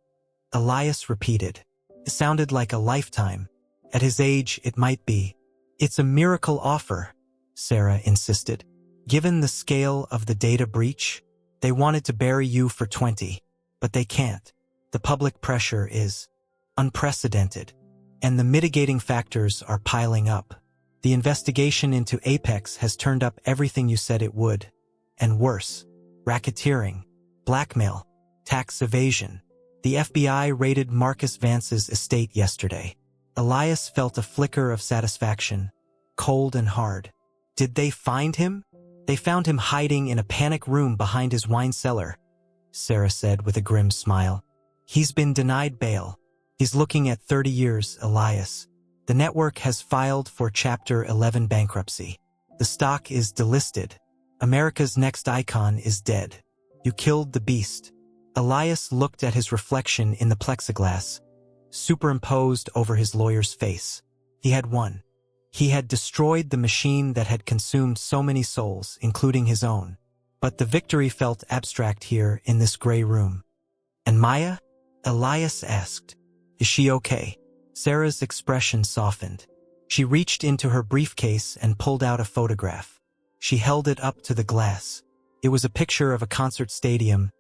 Elias repeated. It sounded like a lifetime. At his age, it might be. "It's a miracle offer," Sarah insisted. "Given the scale of the data breach, they wanted to bury you for 20, but they can't. The public pressure is unprecedented, and the mitigating factors are piling up. The investigation into Apex has turned up everything you said it would, and worse. Racketeering, blackmail, tax evasion. The FBI raided Marcus Vance's estate yesterday." Elias felt a flicker of satisfaction, cold and hard. "Did they find him?" "They found him hiding in a panic room behind his wine cellar," Sarah said with a grim smile. "He's been denied bail. He's looking at 30 years, Elias. The network has filed for Chapter 11 bankruptcy. The stock is delisted. America's next icon is dead. You killed the beast." Elias looked at his reflection in the plexiglass, superimposed over his lawyer's face. He had won. He had destroyed the machine that had consumed so many souls, including his own. But the victory felt abstract here in this gray room. "And Maya?" Elias asked. "Is she okay?" Sarah's expression softened. She reached into her briefcase and pulled out a photograph. She held it up to the glass. It was a picture of a concert stadium,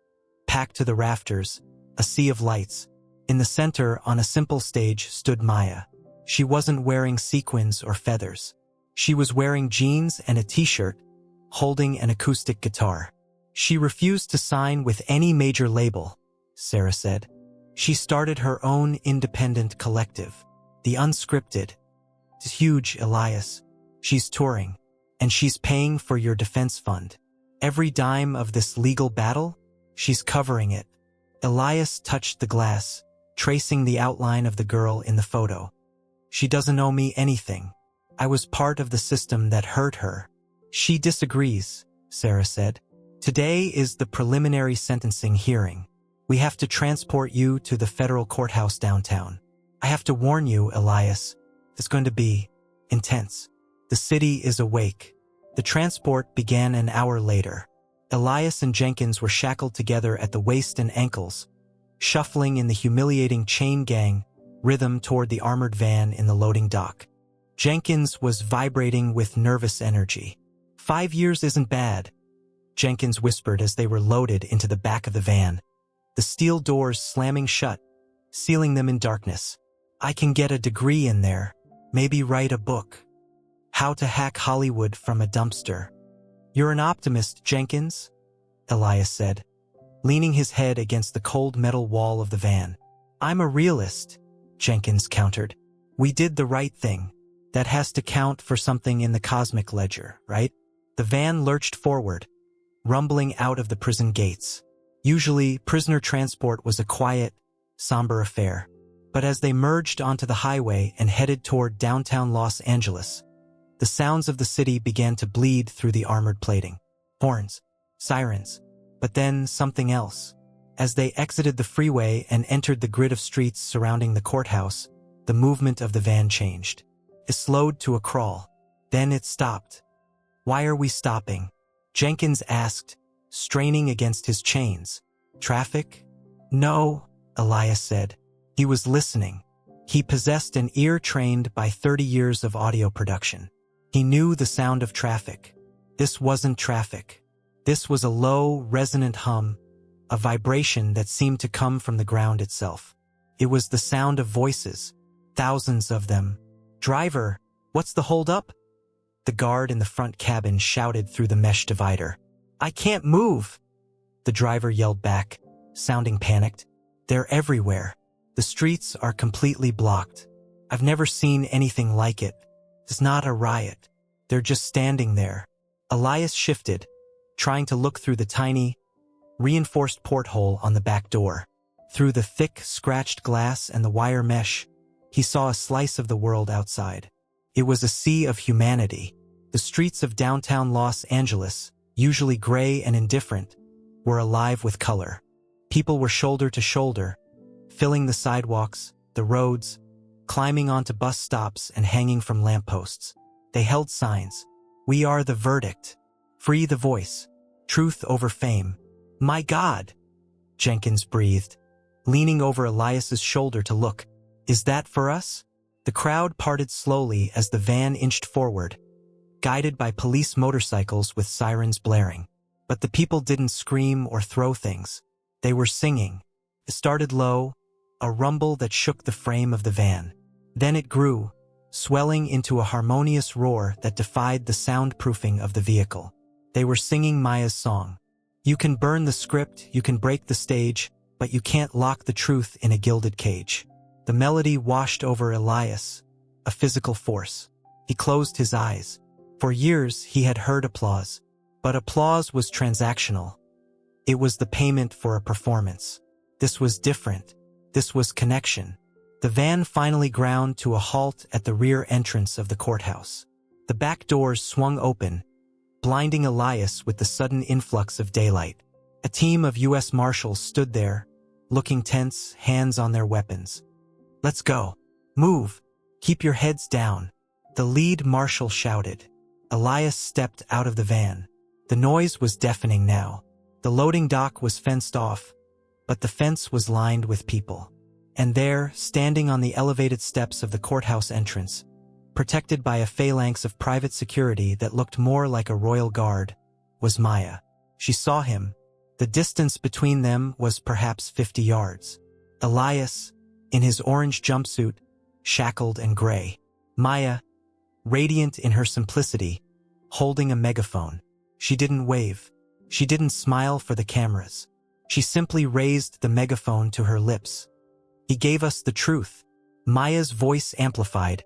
packed to the rafters, a sea of lights. In the center, on a simple stage, stood Maya. She wasn't wearing sequins or feathers. She was wearing jeans and a t-shirt, holding an acoustic guitar. "She refused to sign with any major label," Sarah said. "She started her own independent collective, The Unscripted. It's huge, Elias. She's touring, and she's paying for your defense fund. Every dime of this legal battle, she's covering it." Elias touched the glass, tracing the outline of the girl in the photo. "She doesn't owe me anything. I was part of the system that hurt her." "She disagrees," Sarah said. "Today is the preliminary sentencing hearing. We have to transport you to the federal courthouse downtown. I have to warn you, Elias, it's going to be intense. The city is awake." The transport began an hour later. Elias and Jenkins were shackled together at the waist and ankles, shuffling in the humiliating chain gang rhythm toward the armored van in the loading dock. Jenkins was vibrating with nervous energy. 5 years isn't bad," Jenkins whispered as they were loaded into the back of the van, the steel doors slamming shut, sealing them in darkness. "I can get a degree in there, maybe write a book. How to hack Hollywood from a dumpster." "You're an optimist, Jenkins," Elias said, leaning his head against the cold metal wall of the van. "I'm a realist," Jenkins countered. "We did the right thing. That has to count for something in the cosmic ledger, right?" The van lurched forward, rumbling out of the prison gates. Usually, prisoner transport was a quiet, somber affair. But as they merged onto the highway and headed toward downtown Los Angeles, the sounds of the city began to bleed through the armored plating. Horns, sirens, but then something else. As they exited the freeway and entered the grid of streets surrounding the courthouse, the movement of the van changed. It slowed to a crawl. Then it stopped. "Why are we stopping?" Jenkins asked, straining against his chains. "Traffic?" "No," Elias said. He was listening. He possessed an ear trained by 30 years of audio production. He knew the sound of traffic. This wasn't traffic. This was a low, resonant hum, a vibration that seemed to come from the ground itself. It was the sound of voices, thousands of them. "Driver, what's the holdup?" The guard in the front cabin shouted through the mesh divider. "I can't move!" The driver yelled back, sounding panicked. "They're everywhere. The streets are completely blocked. I've never seen anything like it. It's not a riot. They're just standing there." Elias shifted, trying to look through the tiny, reinforced porthole on the back door. Through the thick, scratched glass and the wire mesh, he saw a slice of the world outside. It was a sea of humanity. The streets of downtown Los Angeles, usually gray and indifferent, were alive with color. People were shoulder to shoulder, filling the sidewalks, the roads, climbing onto bus stops and hanging from lampposts. They held signs. "We are the verdict. Free the voice. Truth over fame." "My God!" Jenkins breathed, leaning over Elias's shoulder to look. "Is that for us?" The crowd parted slowly as the van inched forward, guided by police motorcycles with sirens blaring. But the people didn't scream or throw things. They were singing. It started low, a rumble that shook the frame of the van. Then it grew, swelling into a harmonious roar that defied the soundproofing of the vehicle. They were singing Maya's song. "You can burn the script, you can break the stage, but you can't lock the truth in a gilded cage." The melody washed over Elias, a physical force. He closed his eyes. For years he had heard applause, but applause was transactional. It was the payment for a performance. This was different. This was connection. The van finally ground to a halt at the rear entrance of the courthouse. The back doors swung open, blinding Elias with the sudden influx of daylight. A team of U.S. Marshals stood there, looking tense, hands on their weapons. "Let's go. Move. Keep your heads down," the lead marshal shouted. Elias stepped out of the van. The noise was deafening now. The loading dock was fenced off, but the fence was lined with people. And there, standing on the elevated steps of the courthouse entrance, protected by a phalanx of private security that looked more like a royal guard, was Maya. She saw him. The distance between them was perhaps 50 yards. Elias, in his orange jumpsuit, shackled and gray. Maya, radiant in her simplicity, holding a megaphone. She didn't wave. She didn't smile for the cameras. She simply raised the megaphone to her lips. "He gave us the truth." Maya's voice amplified,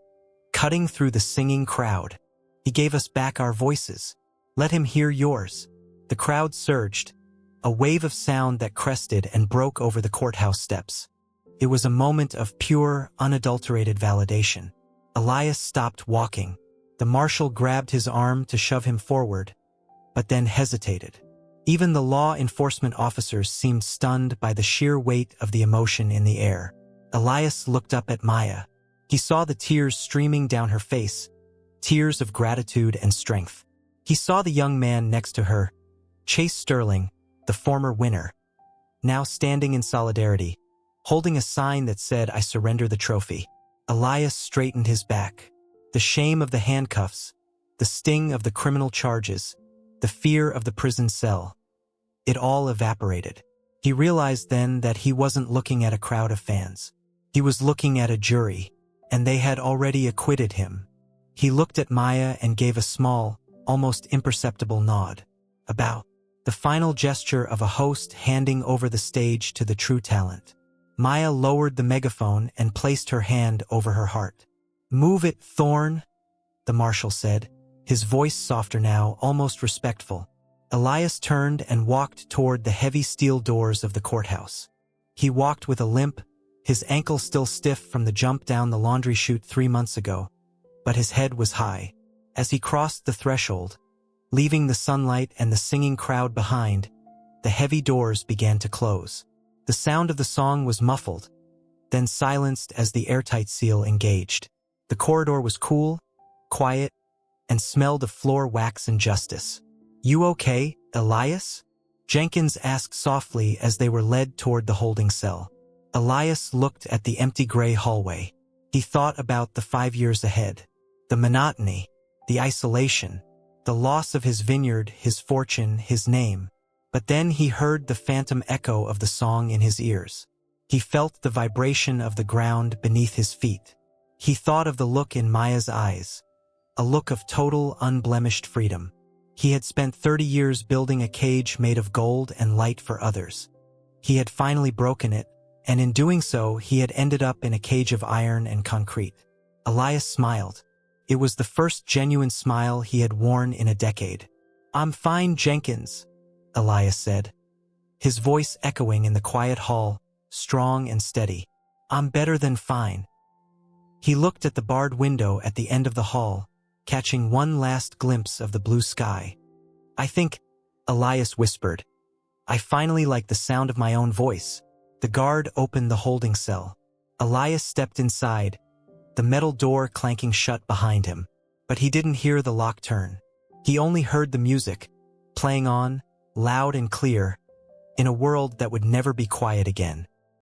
cutting through the singing crowd. "He gave us back our voices. Let him hear yours." The crowd surged, a wave of sound that crested and broke over the courthouse steps. It was a moment of pure, unadulterated validation. Elias stopped walking. The marshal grabbed his arm to shove him forward, but then hesitated. Even the law enforcement officers seemed stunned by the sheer weight of the emotion in the air. Elias looked up at Maya. He saw the tears streaming down her face, tears of gratitude and strength. He saw the young man next to her, Chase Sterling, the former winner, now standing in solidarity, holding a sign that said, "I surrender the trophy." Elias straightened his back. The shame of the handcuffs, the sting of the criminal charges, the fear of the prison cell, it all evaporated. He realized then that he wasn't looking at a crowd of fans. He was looking at a jury, and they had already acquitted him. He looked at Maya and gave a small, almost imperceptible nod. A bow. The final gesture of a host handing over the stage to the true talent. Maya lowered the megaphone and placed her hand over her heart. "Move it, Thorne," the marshal said. his voice softer now, almost respectful. Elias turned and walked toward the heavy steel doors of the courthouse. He walked with a limp, his ankle still stiff from the jump down the laundry chute 3 months ago, but his head was high. As he crossed the threshold, leaving the sunlight and the singing crowd behind, the heavy doors began to close. The sound of the song was muffled, then silenced as the airtight seal engaged. The corridor was cool, quiet, and smelled of floor wax and justice. "You okay, Elias?" Jenkins asked softly as they were led toward the holding cell. Elias looked at the empty gray hallway. He thought about the 5 years ahead. The monotony, the isolation, the loss of his vineyard, his fortune, his name. But then he heard the phantom echo of the song in his ears. He felt the vibration of the ground beneath his feet. He thought of the look in Maya's eyes, a look of total, unblemished freedom. He had spent 30 years building a cage made of gold and light for others. He had finally broken it, and in doing so, he had ended up in a cage of iron and concrete. Elias smiled. It was the first genuine smile he had worn in a decade. "I'm fine, Jenkins," Elias said, his voice echoing in the quiet hall, strong and steady. "I'm better than fine." He looked at the barred window at the end of the hall, catching one last glimpse of the blue sky. "I think," Elias whispered, "I finally like the sound of my own voice." The guard opened the holding cell. Elias stepped inside, the metal door clanking shut behind him. But he didn't hear the lock turn. He only heard the music, playing on, loud and clear, in a world that would never be quiet again.